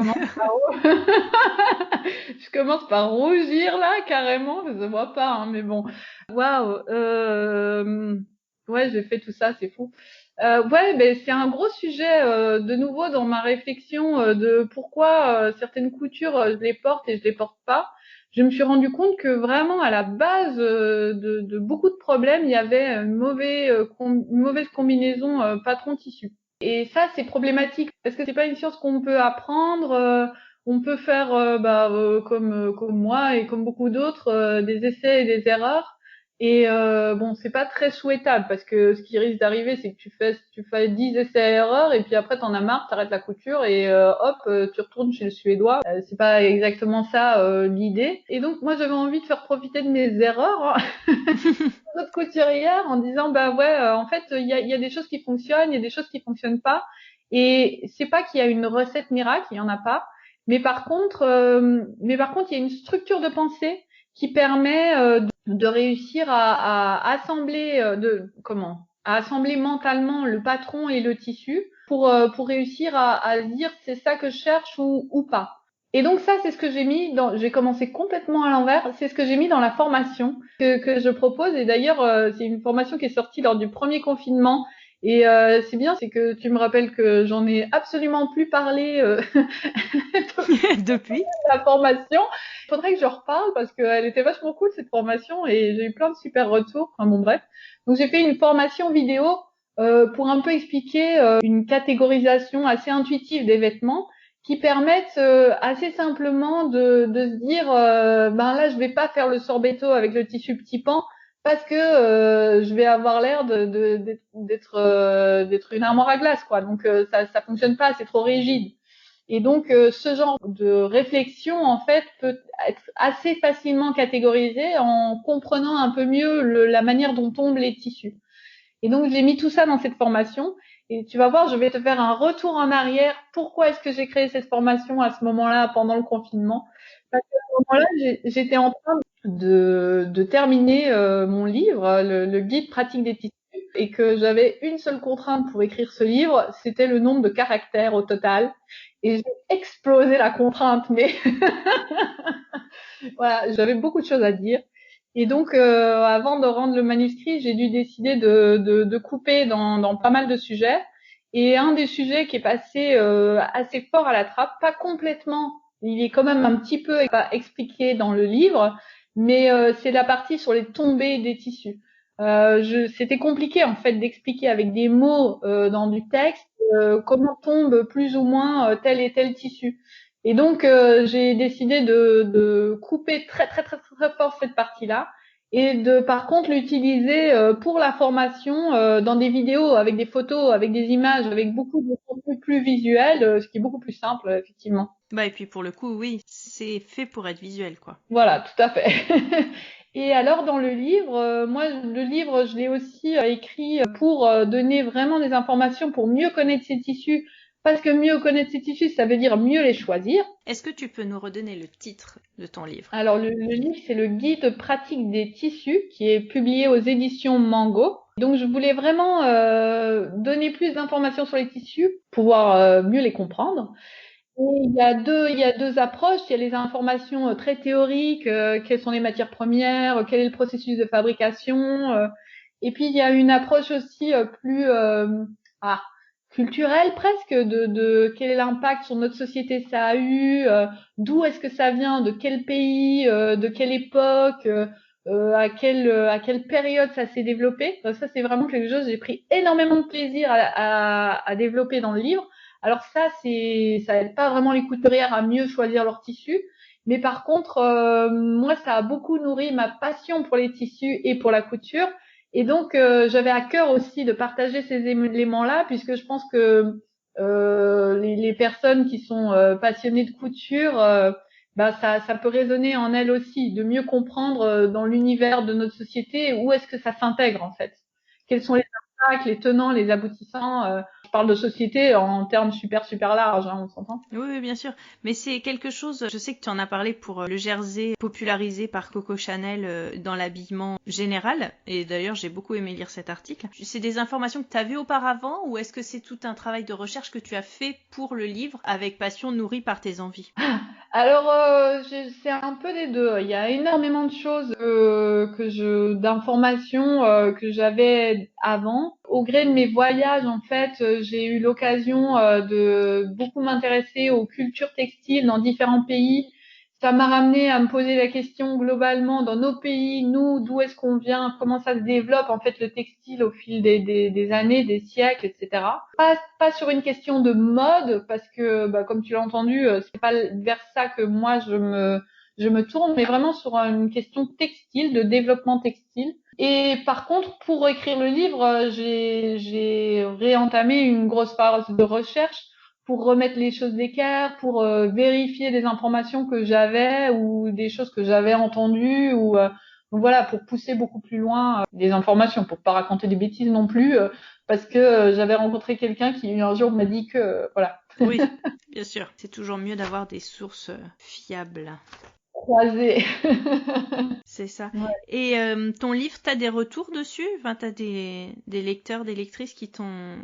commence par rougir là, carrément. Ça se voit pas, hein, mais bon. Waouh. Ouais, j'ai fait tout ça, c'est fou. Ouais, ben c'est un gros sujet de nouveau dans ma réflexion de pourquoi certaines coutures je les porte et je les porte pas. Je me suis rendu compte que vraiment à la base de beaucoup de problèmes, il y avait une mauvaise combinaison patron-tissu. Et ça, c'est problématique parce que c'est pas une science qu'on peut apprendre. On peut faire, comme moi et comme beaucoup d'autres, des essais et des erreurs. Et bon, c'est pas très souhaitable parce que ce qui risque d'arriver, c'est que tu fais 10 essais-erreurs et puis après t'en as marre, t'arrêtes la couture et hop, tu retournes chez le Suédois. C'est pas exactement ça l'idée. Et donc moi, j'avais envie de faire profiter de mes erreurs d'autres couturières en disant bah ouais en fait il y a des choses qui fonctionnent, il y a des choses qui fonctionnent pas et c'est pas qu'il y a une recette miracle, il y en a pas, mais par contre il y a une structure de pensée qui permet de réussir à assembler à assembler mentalement le patron et le tissu pour réussir à se dire c'est ça que je cherche ou pas. Et donc ça, c'est ce que j'ai commencé complètement à l'envers, c'est ce que j'ai mis dans la formation que je propose. Et d'ailleurs, c'est une formation qui est sortie lors du premier confinement. Et c'est bien, c'est que tu me rappelles que j'en ai absolument plus parlé Depuis. de la formation. Il faudrait que je reparle parce qu'elle était vachement cool cette formation et j'ai eu plein de super retours. Enfin bon bref. Donc j'ai fait une formation vidéo pour un peu expliquer une catégorisation assez intuitive des vêtements qui permettent assez simplement de se dire ben là je vais pas faire le sorbetto avec le tissu petit pan parce que je vais avoir l'air d'être une armoire à glace quoi. Donc ça fonctionne pas, c'est trop rigide. Et donc ce genre de réflexion en fait peut être assez facilement catégorisé en comprenant un peu mieux la manière dont tombent les tissus. Et donc, j'ai mis tout ça dans cette formation. Et tu vas voir, je vais te faire un retour en arrière. Pourquoi est-ce que j'ai créé cette formation à ce moment-là, pendant le confinement? Parce qu'à ce moment-là, j'étais en train de terminer mon livre, le guide pratique des tissus, et que j'avais une seule contrainte pour écrire ce livre, c'était le nombre de caractères au total. Et j'ai explosé la contrainte, mais voilà, j'avais beaucoup de choses à dire. Et donc, avant de rendre le manuscrit, j'ai dû décider de couper dans pas mal de sujets. Et un des sujets qui est passé assez fort à la trappe, pas complètement, il est quand même un petit peu expliqué dans le livre, mais c'est la partie sur les tombées des tissus. C'était compliqué en fait d'expliquer avec des mots dans du texte comment tombe plus ou moins tel et tel tissu. Et donc j'ai décidé de couper très très très très, très fort cette partie-là et de par contre l'utiliser pour la formation dans des vidéos avec des photos, avec des images, avec beaucoup de contenu plus visuel, ce qui est beaucoup plus simple effectivement. Bah et puis pour le coup, oui, c'est fait pour être visuel, quoi. Voilà, tout à fait. Et alors dans le livre, moi le livre je l'ai aussi écrit pour donner vraiment des informations pour mieux connaître ces tissus, parce que mieux connaître ces tissus, ça veut dire mieux les choisir. Est-ce que tu peux nous redonner le titre de ton livre? Alors le livre c'est le guide pratique des tissus qui est publié aux éditions Mango. Donc je voulais vraiment donner plus d'informations sur les tissus, pouvoir mieux les comprendre. Et il y a deux approches. Il y a les informations très théoriques, quelles sont les matières premières, quel est le processus de fabrication. Et puis il y a une approche aussi plus ah, culturelle presque de quel est l'impact sur notre société ça a eu, d'où est-ce que ça vient, de quel pays, de quelle époque, à quelle période ça s'est développé. Donc ça c'est vraiment quelque chose que j'ai pris énormément de plaisir à développer dans le livre. Alors ça aide pas vraiment les couturières à mieux choisir leurs tissus, mais par contre, moi, ça a beaucoup nourri ma passion pour les tissus et pour la couture. Et donc, j'avais à cœur aussi de partager ces éléments-là, puisque je pense que les personnes qui sont passionnées de couture, bah ça peut résonner en elles aussi, de mieux comprendre dans l'univers de notre société où est-ce que ça s'intègre en fait. Quels sont les impacts, les tenants, les aboutissants. je parle de société en termes super larges, hein, on s'entend. Oui, bien sûr. Mais c'est quelque chose, je sais que tu en as parlé pour le jersey popularisé par Coco Chanel dans l'habillement général. Et d'ailleurs, j'ai beaucoup aimé lire cet article. C'est des informations que tu as vues auparavant ou est-ce que c'est tout un travail de recherche que tu as fait pour le livre avec passion nourrie par tes envies? Alors, c'est un peu des deux. Il y a énormément de choses d'informations que j'avais avant. Au gré de mes voyages, en fait, j'ai eu l'occasion de beaucoup m'intéresser aux cultures textiles dans différents pays. Ça m'a ramené à me poser la question globalement dans nos pays, nous, d'où est-ce qu'on vient, comment ça se développe en fait le textile au fil des années, des siècles, etc. Pas sur une question de mode parce que, bah, comme tu l'as entendu, c'est pas vers ça que moi je me tourne, mais vraiment sur une question textile, de développement textile. Et par contre, pour écrire le livre, j'ai réentamé une grosse phase de recherche pour remettre les choses d'équerre, pour vérifier des informations que j'avais ou des choses que j'avais entendues ou donc voilà, pour pousser beaucoup plus loin des informations, pour pas raconter des bêtises non plus, parce que j'avais rencontré quelqu'un qui un jour m'a dit que voilà. Oui, bien sûr. C'est toujours mieux d'avoir des sources fiables. Croisé. C'est ça. Ouais. Et ton livre, t'as des retours dessus? Enfin, t'as des lecteurs, des lectrices qui t'ont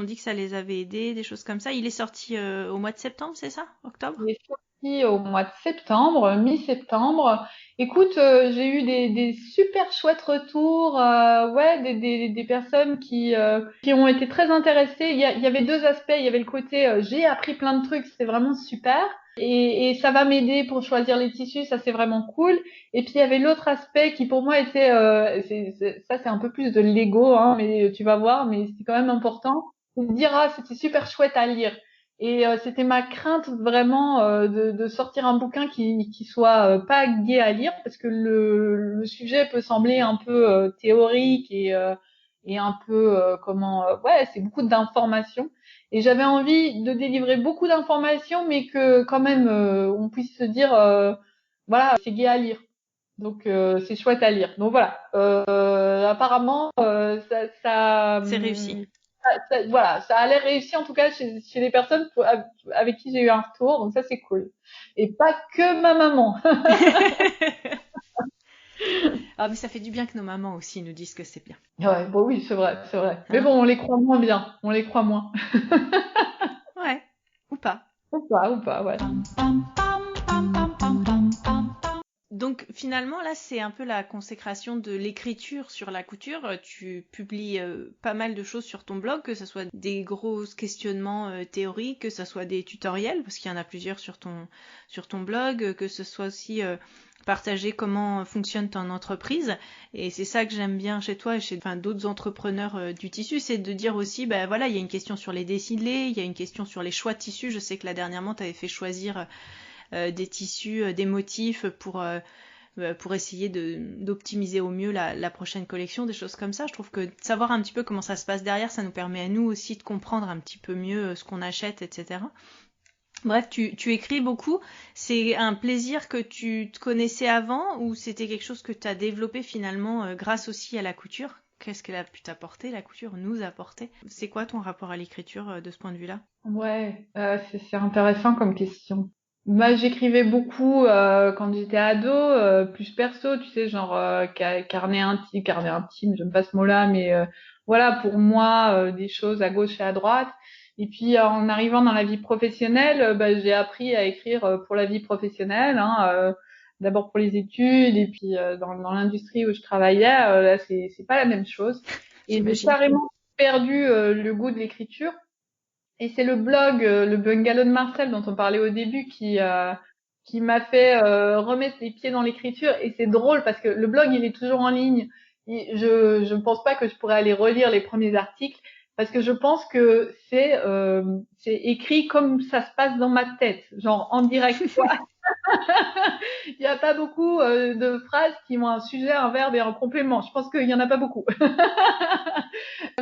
dit que ça les avait aidés, des choses comme ça. Il est sorti au mois de septembre, c'est ça? Octobre? Il est sorti au mois de septembre, mi-septembre. Écoute, j'ai eu des super chouettes retours, ouais, des personnes qui ont été très intéressées. Il y avait deux aspects. Il y avait le côté j'ai appris plein de trucs, c'est vraiment super. Et ça va m'aider pour choisir les tissus, ça c'est vraiment cool. Et puis il y avait l'autre aspect qui pour moi était, ça c'est un peu plus de l'ego, hein, mais tu vas voir, mais c'est quand même important. C'est de dire ah c'était super chouette à lire. Et c'était ma crainte vraiment de sortir un bouquin qui soit pas gai à lire parce que le sujet peut sembler un peu théorique et un peu ouais c'est beaucoup d'informations et j'avais envie de délivrer beaucoup d'informations mais que quand même on puisse se dire voilà c'est gai à lire donc c'est chouette à lire donc voilà apparemment C'est réussi. voilà, ça a l'air réussi en tout cas chez les personnes avec qui j'ai eu un retour, donc ça c'est cool. Et pas que ma maman. Ah, mais ça fait du bien que nos mamans aussi nous disent que c'est bien. Ouais, bon oui, c'est vrai, c'est vrai. Mais Hein? bon, on les croit moins bien, on les croit moins. Ouais. Ou pas. Ou pas, ouais. Donc finalement là c'est un peu la consécration de l'écriture sur la couture. Tu publies pas mal de choses sur ton blog, que ce soit des gros questionnements théoriques, que ce soit des tutoriels, parce qu'il y en a plusieurs sur ton blog, que ce soit aussi partager comment fonctionne ton entreprise. Et c'est ça que j'aime bien chez toi et chez d'autres entrepreneurs du tissu, c'est de dire aussi, ben voilà, il y a une question sur les défilés, il y a une question sur les choix de tissus. Je sais que là dernièrement tu avais fait choisir des tissus, des motifs pour essayer d'optimiser au mieux la prochaine collection, des choses comme ça. Je trouve que savoir un petit peu comment ça se passe derrière, ça nous permet à nous aussi de comprendre un petit peu mieux ce qu'on achète, etc. Bref, tu écris beaucoup. C'est un plaisir que tu te connaissais avant ou c'était quelque chose que tu as développé finalement grâce aussi à la couture? Qu'est-ce qu'elle a pu t'apporter, la couture nous apporter? C'est quoi ton rapport à l'écriture de ce point de vue-là? Ouais, c'est intéressant comme question. Moi, j'écrivais beaucoup quand j'étais ado, plus perso, tu sais, genre carnet intime, j'aime pas ce mot-là, mais voilà, pour moi, des choses à gauche et à droite. Et puis en arrivant dans la vie professionnelle, bah, j'ai appris à écrire pour la vie professionnelle, hein, d'abord pour les études et puis dans l'industrie où je travaillais, là c'est pas la même chose. Et j'ai J'imagine. carrément perdu le goût de l'écriture. Et c'est le blog, le bungalow de Marcel dont on parlait au début qui m'a fait remettre les pieds dans l'écriture. Et c'est drôle parce que le blog, il est toujours en ligne. Et je ne pense pas que je pourrais aller relire les premiers articles parce que je pense que c'est écrit comme ça se passe dans ma tête, genre en direct. Il n'y a pas beaucoup de phrases qui ont un sujet, un verbe et un complément. Je pense qu'il n'y en a pas beaucoup.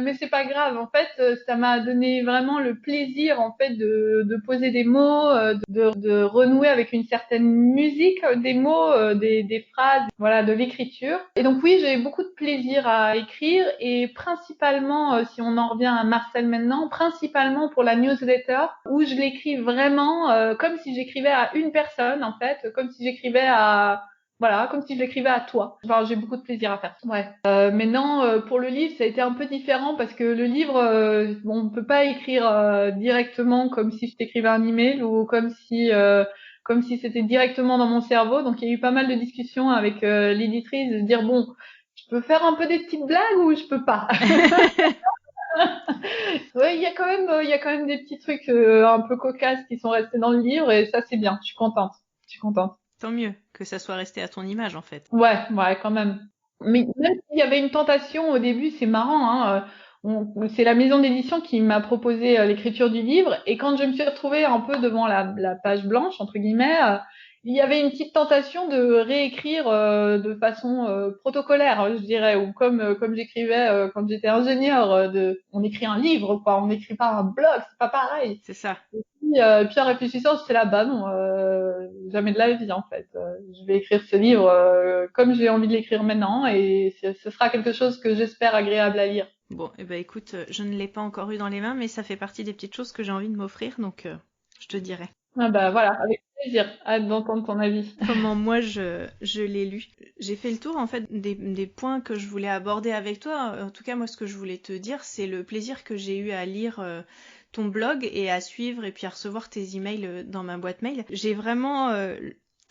Mais c'est pas grave. En fait, ça m'a donné vraiment le plaisir, en fait, de poser des mots, de renouer avec une certaine musique des mots, des phrases, voilà, de l'écriture. Et donc oui, j'ai beaucoup de plaisir à écrire et principalement, si on en revient à Marcel maintenant, principalement pour la newsletter où je l'écris vraiment comme si j'écrivais à une personne, en fait, comme si j'écrivais à voilà, comme si je l'écrivais à toi. Enfin, j'ai beaucoup de plaisir à faire. Ouais. Maintenant, pour le livre, ça a été un peu différent parce que le livre, bon, on peut pas écrire directement comme si je t'écrivais un email ou comme si c'était directement dans mon cerveau. Donc, il y a eu pas mal de discussions avec l'éditrice de se dire bon, je peux faire un peu des petites blagues ou je peux pas. Ouais, il y a quand même des petits trucs un peu cocasses qui sont restés dans le livre et ça c'est bien. Je suis contente. Je suis contente. Tant mieux que ça soit resté à ton image, en fait. Ouais, ouais, quand même. Mais même s'il y avait une tentation au début, c'est marrant, hein. C'est la maison d'édition qui m'a proposé l'écriture du livre, et quand je me suis retrouvée un peu devant la page blanche entre guillemets, il y avait une petite tentation de réécrire de façon protocolaire, je dirais, ou comme j'écrivais quand j'étais ingénieure, on écrit un livre, quoi, on n'écrit pas un blog, c'est pas pareil. C'est ça. Puis en réfléchissant, j'étais là, bah non, jamais de la vie en fait. Je vais écrire ce livre comme j'ai envie de l'écrire maintenant et ce sera quelque chose que j'espère agréable à lire. Bon, eh ben écoute, je ne l'ai pas encore eu dans les mains, mais ça fait partie des petites choses que j'ai envie de m'offrir, donc je te dirai. Ah bah voilà, avec plaisir, hâte d'entendre ton avis. Comment moi je l'ai lu. J'ai fait le tour en fait des points que je voulais aborder avec toi. En tout cas, moi ce que je voulais te dire, c'est le plaisir que j'ai eu à lire ton blog et à suivre et puis à recevoir tes emails dans ma boîte mail. J'ai vraiment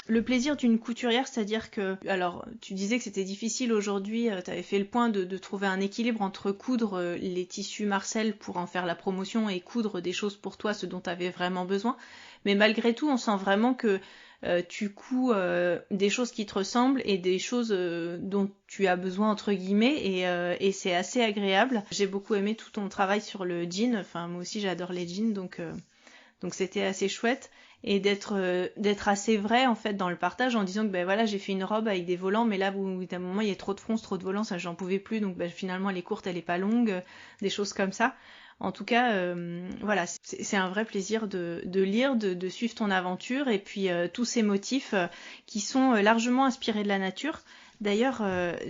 le plaisir d'une couturière, c'est-à-dire que, alors tu disais que c'était difficile aujourd'hui, tu avais fait le point de trouver un équilibre entre coudre les tissus Marcel pour en faire la promotion et coudre des choses pour toi, ce dont tu avais vraiment besoin. Mais malgré tout, on sent vraiment que tu couds des choses qui te ressemblent et des choses dont tu as besoin entre guillemets et c'est assez agréable. J'ai beaucoup aimé tout ton travail sur le jean, enfin moi aussi j'adore les jeans donc c'était assez chouette et d'être assez vrai en fait dans le partage en disant que ben voilà j'ai fait une robe avec des volants mais là au bout d'un moment il y a trop de fronces, trop de volants, ça j'en pouvais plus donc ben, finalement elle est courte, elle est pas longue, des choses comme ça. En tout cas, voilà, c'est un vrai plaisir de lire, de suivre ton aventure et puis tous ces motifs qui sont largement inspirés de la nature. D'ailleurs,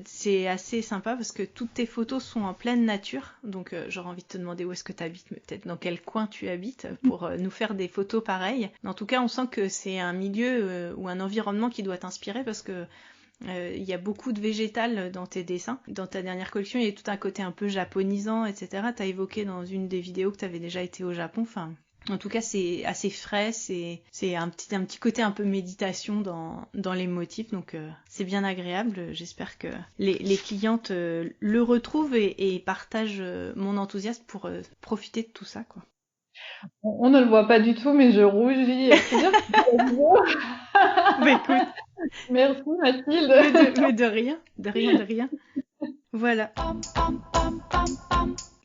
c'est assez sympa parce que toutes tes photos sont en pleine nature. Donc, j'aurais envie de te demander où est-ce que tu habites, mais peut-être dans quel coin tu habites pour nous faire des photos pareilles. En tout cas, on sent que c'est un milieu ou un environnement qui doit t'inspirer parce que il y a beaucoup de végétal dans tes dessins. Dans ta dernière collection, il y a tout un côté un peu japonisant, etc. T'as évoqué dans une des vidéos que t'avais déjà été au Japon. Enfin, en tout cas, c'est assez frais, c'est un petit côté un peu méditation dans les motifs, donc c'est bien agréable. J'espère que les clientes le retrouvent et partagent mon enthousiasme pour profiter de tout ça, quoi. On ne le voit pas du tout, mais je rougis. C'est bien que tu fais la vidéo. Bah écoute, Merci Mathilde. mais de rien, de rien, de rien. Voilà.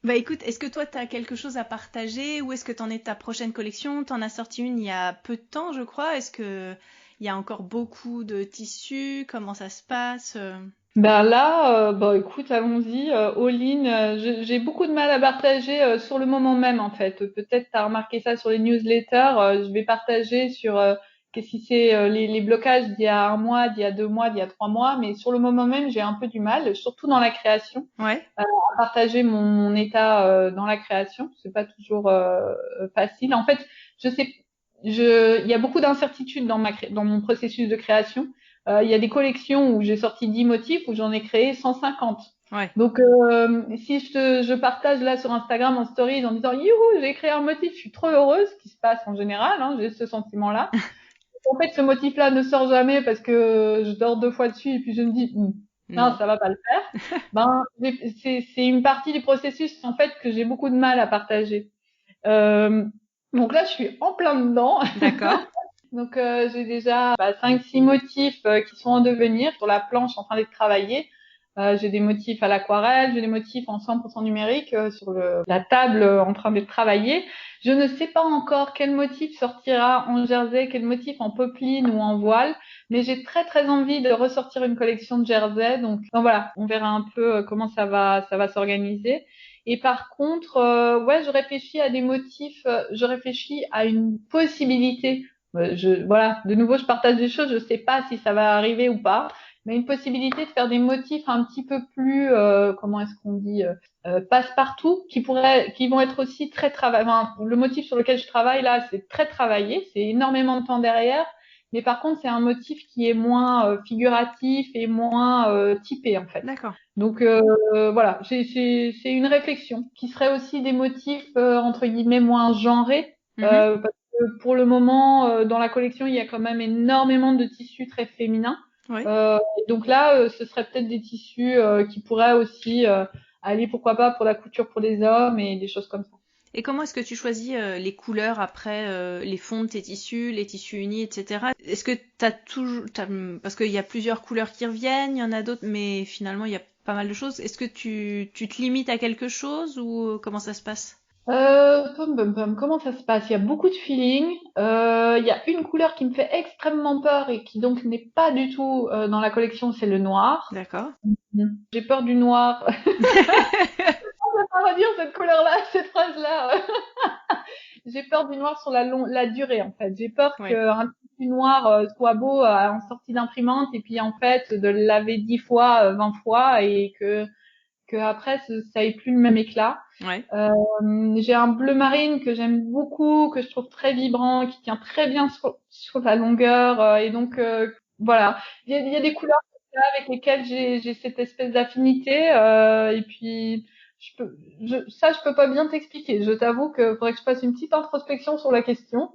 Bah écoute, est-ce que toi t'as quelque chose à partager? Où est-ce que t'en es de ta prochaine collection? T'en as sorti une il y a peu de temps, je crois. Est-ce que il y a encore beaucoup de tissus? Comment ça se passe? Ben là, bah écoute, allons-y, all-in. J'ai beaucoup de mal à partager sur le moment même en fait. Peut-être t'as remarqué ça sur les newsletters. Je vais partager sur que si c'est les blocages d'il y a un mois, d'il y a 2 mois, d'il y a 3 mois, mais sur le moment même, j'ai un peu du mal, surtout dans la création, Ouais. à partager mon état dans la création. C'est pas toujours facile. En fait, il y a beaucoup d'incertitudes dans mon processus de création. Il y a des collections où j'ai sorti 10 motifs, où j'en ai créé 150. Ouais. Donc, si je partage là sur Instagram en stories en disant youhou, j'ai créé un motif, je suis trop heureuse, ce qui se passe en général, hein, j'ai ce sentiment-là. En fait, ce motif-là ne sort jamais parce que je dors 2 fois dessus et puis je me dis non, Non. ça va pas le faire. Ben, c'est une partie du processus en fait que j'ai beaucoup de mal à partager. Euh, donc là, je suis en plein dedans. D'accord. Donc j'ai déjà 5-6 motifs qui sont en devenir sur la planche en train d'être travaillés. J'ai des motifs à l'aquarelle, j'ai des motifs en 100% numérique sur la table en train d'être travaillée. Je ne sais pas encore quel motif sortira en jersey, quel motif en popeline ou en voile, mais j'ai très très envie de ressortir une collection de jersey. Donc voilà, on verra un peu comment ça va s'organiser. Et par contre, ouais, je réfléchis à des motifs, je réfléchis à une possibilité. Voilà, de nouveau, je partage des choses, je sais pas si ça va arriver ou pas, mais une possibilité de faire des motifs un petit peu plus, comment est-ce qu'on dit, passe-partout, qui vont être aussi très travaillés. Enfin, le motif sur lequel je travaille là, c'est très travaillé, c'est énormément de temps derrière, mais par contre, c'est un motif qui est moins figuratif et moins typé en fait. D'accord. Donc voilà, c'est une réflexion qui serait aussi des motifs entre guillemets moins genrés, parce que pour le moment dans la collection il y a quand même énormément de tissus très féminins. Oui. Et donc là, ce serait peut-être des tissus qui pourraient aussi aller pourquoi pas pour la couture pour les hommes et des choses comme ça. Et comment est-ce que tu choisis les couleurs après les fonds de tes tissus, les tissus unis, etc. Est-ce que parce qu'il y a plusieurs couleurs qui reviennent, il y en a d'autres, mais finalement il y a pas mal de choses. Est-ce que tu te limites à quelque chose ou comment ça se passe? Comment ça se passe? Il y a beaucoup de feeling. Il y a une couleur qui me fait extrêmement peur et qui donc n'est pas du tout dans la collection, c'est le noir. D'accord. J'ai peur du noir. On va pas redire cette couleur-là, cette phrase-là. J'ai peur du noir sur la durée, en fait. J'ai peur Oui. qu'un tissu noir soit beau en sortie d'imprimante et puis en fait de le laver 10 fois, 20 fois et que après ça ait plus le même éclat. Ouais. J'ai un bleu marine que j'aime beaucoup, que je trouve très vibrant, qui tient très bien sur la longueur et donc voilà. Il y a des couleurs comme ça avec lesquelles j'ai cette espèce d'affinité et puis je peux pas bien t'expliquer. Je t'avoue que faudrait que je fasse une petite introspection sur la question.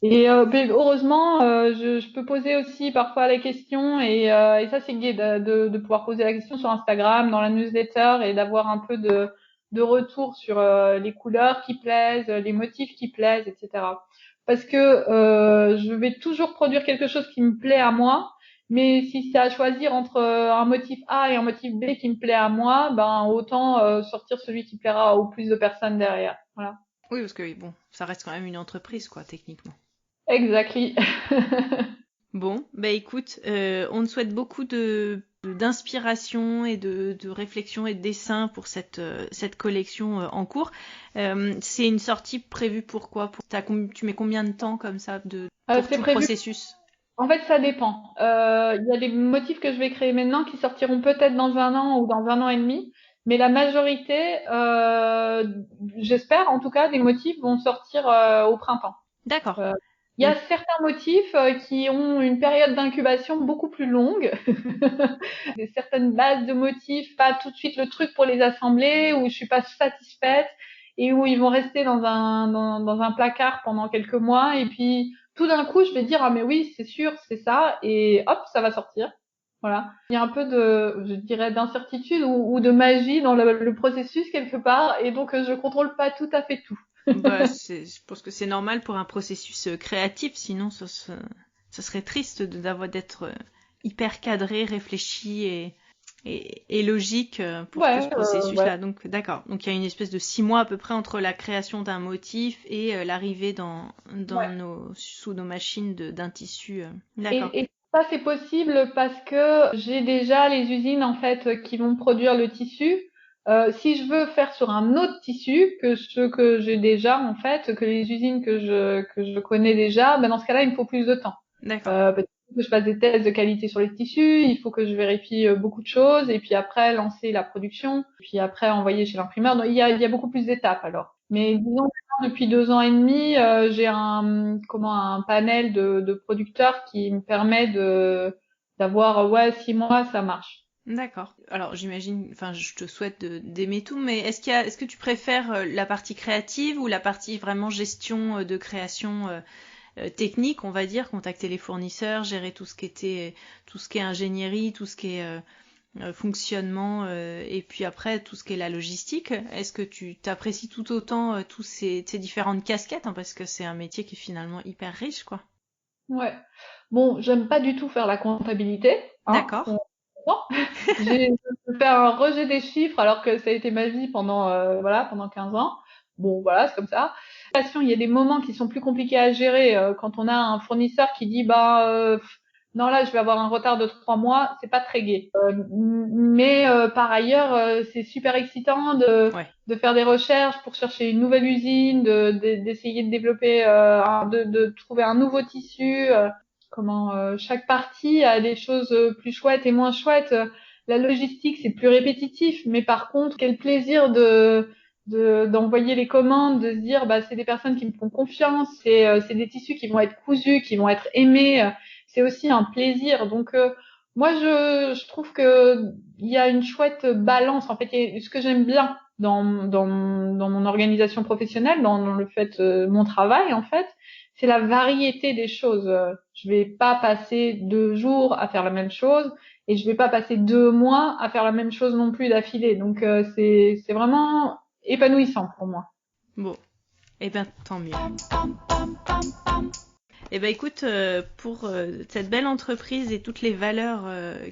Et mais heureusement, je peux poser aussi parfois la question et ça c'est gai de pouvoir poser la question sur Instagram, dans la newsletter et d'avoir un peu de retour sur les couleurs qui plaisent, les motifs qui plaisent, etc. Parce que je vais toujours produire quelque chose qui me plaît à moi, mais si c'est à choisir entre un motif A et un motif B qui me plaît à moi, ben autant sortir celui qui plaira au plus de personnes derrière. Voilà. Oui, parce que bon, ça reste quand même une entreprise, quoi, techniquement. Exactly. Bon, bah écoute, on te souhaite beaucoup d'inspiration et de réflexion et de dessin pour cette collection en cours. C'est une sortie prévue pour quoi? Tu mets combien de temps comme ça pour C'est tout le prévu. processus? En fait, ça dépend. Il y a des motifs que je vais créer maintenant qui sortiront peut-être dans 1 an ou dans 1 an et demi, mais la majorité, j'espère en tout cas, des motifs vont sortir au printemps. D'accord. Euh, il y a Donc, certains motifs qui ont une période d'incubation beaucoup plus longue. Des certaines bases de motifs, pas tout de suite le truc pour les assembler, où je suis pas satisfaite et où ils vont rester dans un placard pendant quelques mois. Et puis tout d'un coup, je vais dire ah mais oui, c'est sûr, c'est ça, et hop, ça va sortir. Voilà. Il y a un peu de, je dirais, d'incertitude ou de magie dans le processus quelque part, et donc je contrôle pas tout à fait tout. bah, je pense que c'est normal pour un processus créatif, sinon ça serait triste d'être hyper cadré, réfléchi et logique pour tout ce Ouais, ouais. processus-là. Donc, d'accord. Donc, il y a une espèce de 6 mois à peu près entre la création d'un motif et l'arrivée Ouais. sous nos machines d'un tissu. D'accord. Et ça, c'est possible parce que j'ai déjà les usines en fait qui vont produire le tissu. Si je veux faire sur un autre tissu que ceux que j'ai déjà en fait, que les usines que je connais déjà, ben dans ce cas-là, il me faut plus de temps. D'accord. Parce qu'il faut que je fasse des tests de qualité sur les tissus, il faut que je vérifie beaucoup de choses et puis après lancer la production, puis après envoyer chez l'imprimeur. Donc il y a beaucoup plus d'étapes alors. Mais disons depuis 2 ans et demi, j'ai un panel de producteurs qui me permet d'avoir ouais 6 mois, ça marche. D'accord. Alors j'imagine, enfin je te souhaite d'aimer tout, mais est-ce que tu préfères la partie créative ou la partie vraiment gestion de création technique, on va dire, contacter les fournisseurs, gérer tout ce qui est ingénierie, tout ce qui est fonctionnement et puis après tout ce qui est la logistique. Est-ce que tu t'apprécies tout autant tous ces différentes casquettes, hein, parce que c'est un métier qui est finalement hyper riche, quoi. Ouais. Bon, j'aime pas du tout faire la comptabilité, hein. D'accord. temps. J'ai fait un rejet des chiffres alors que ça a été ma vie pendant 15 ans. Bon, voilà, c'est comme ça. Il y a des moments qui sont plus compliqués à gérer quand on a un fournisseur qui dit non là je vais avoir un retard de 3 mois, c'est pas très gai. Mais par ailleurs c'est super excitant de faire des recherches pour chercher une nouvelle usine, d'essayer de développer de trouver un nouveau tissu. Chaque partie a des choses plus chouettes et moins chouettes. La logistique c'est plus répétitif, mais par contre quel plaisir d'envoyer les commandes, de se dire c'est des personnes qui me font confiance, c'est des tissus qui vont être cousus, qui vont être aimés, c'est aussi un plaisir. Donc moi je trouve que il y a une chouette balance en fait. Ce que j'aime bien dans mon organisation professionnelle, dans le fait mon travail en fait, c'est la variété des choses. Je vais pas passer 2 jours à faire la même chose et je vais pas passer 2 mois à faire la même chose non plus d'affilée. Donc c'est vraiment épanouissant pour moi. Bon, eh ben tant mieux. Eh ben écoute, pour cette belle entreprise et toutes les valeurs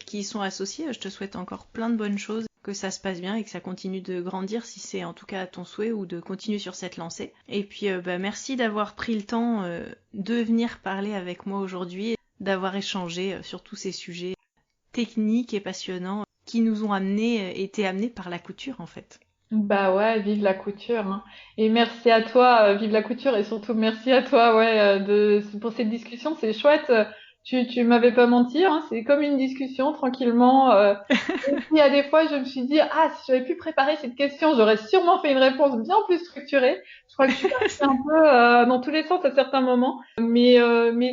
qui y sont associées, je te souhaite encore plein de bonnes choses, que ça se passe bien et que ça continue de grandir si c'est en tout cas ton souhait, ou de continuer sur cette lancée. Et puis merci d'avoir pris le temps de venir parler avec moi aujourd'hui, d'avoir échangé sur tous ces sujets techniques et passionnants qui nous ont été amenés par la couture en fait. Bah ouais, vive la couture, hein. Et merci à toi, vive la couture, et surtout merci à toi, pour cette discussion, c'est chouette. Tu m'avais pas menti, hein, c'est comme une discussion tranquillement. Et puis à des fois, je me suis dit, si j'avais pu préparer cette question, j'aurais sûrement fait une réponse bien plus structurée. Je crois que je suis partie un peu dans tous les sens à certains moments, mais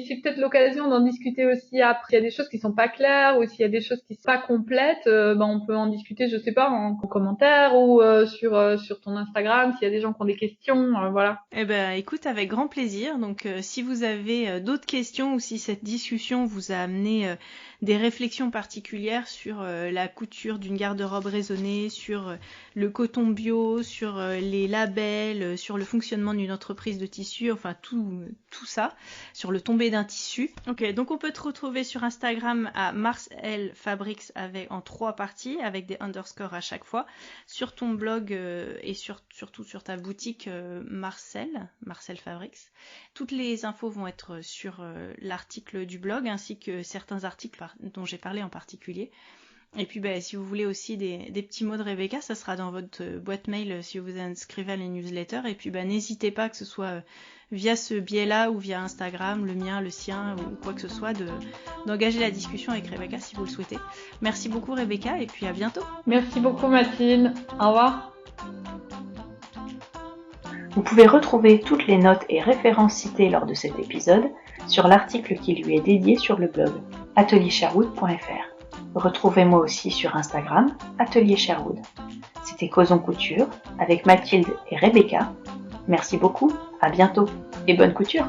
c'est peut-être l'occasion d'en discuter aussi après. S'il y a des choses qui sont pas claires ou s'il y a des choses qui sont pas complètes, on peut en discuter, je sais pas, en commentaire ou sur ton Instagram, s'il y a des gens qui ont des questions, voilà. Eh ben, écoute, avec grand plaisir. Donc, si vous avez d'autres questions ou si cette discussion vous a amené des réflexions particulières sur la couture d'une garde-robe raisonnée, sur le coton bio, sur les labels, sur le fonctionnement d'une entreprise de tissu, enfin tout ça, sur le tombé d'un tissu. Ok, donc on peut te retrouver sur Instagram à Marcel Fabrics en 3 parties, avec des underscores à chaque fois, sur ton blog et surtout sur ta boutique Marcel Fabrics. Toutes les infos vont être sur l'article du blog, ainsi que certains articles dont j'ai parlé en particulier. Et puis si vous voulez aussi des petits mots de Rebecca, ça sera dans votre boîte mail si vous vous inscrivez à les newsletters. Et puis n'hésitez pas, que ce soit via ce biais-là ou via Instagram, le mien, le sien ou quoi que ce soit, d'engager la discussion avec Rebecca si vous le souhaitez. Merci beaucoup Rebecca, et puis à bientôt. Merci beaucoup Mathilde, au revoir. Vous pouvez retrouver toutes les notes et références citées lors de cet épisode sur l'article qui lui est dédié sur le blog ateliersherwood.fr. Retrouvez-moi aussi sur Instagram, Atelier Sherwood. C'était Causons Couture avec Mathilde et Rebecca. Merci beaucoup, à bientôt et bonne couture!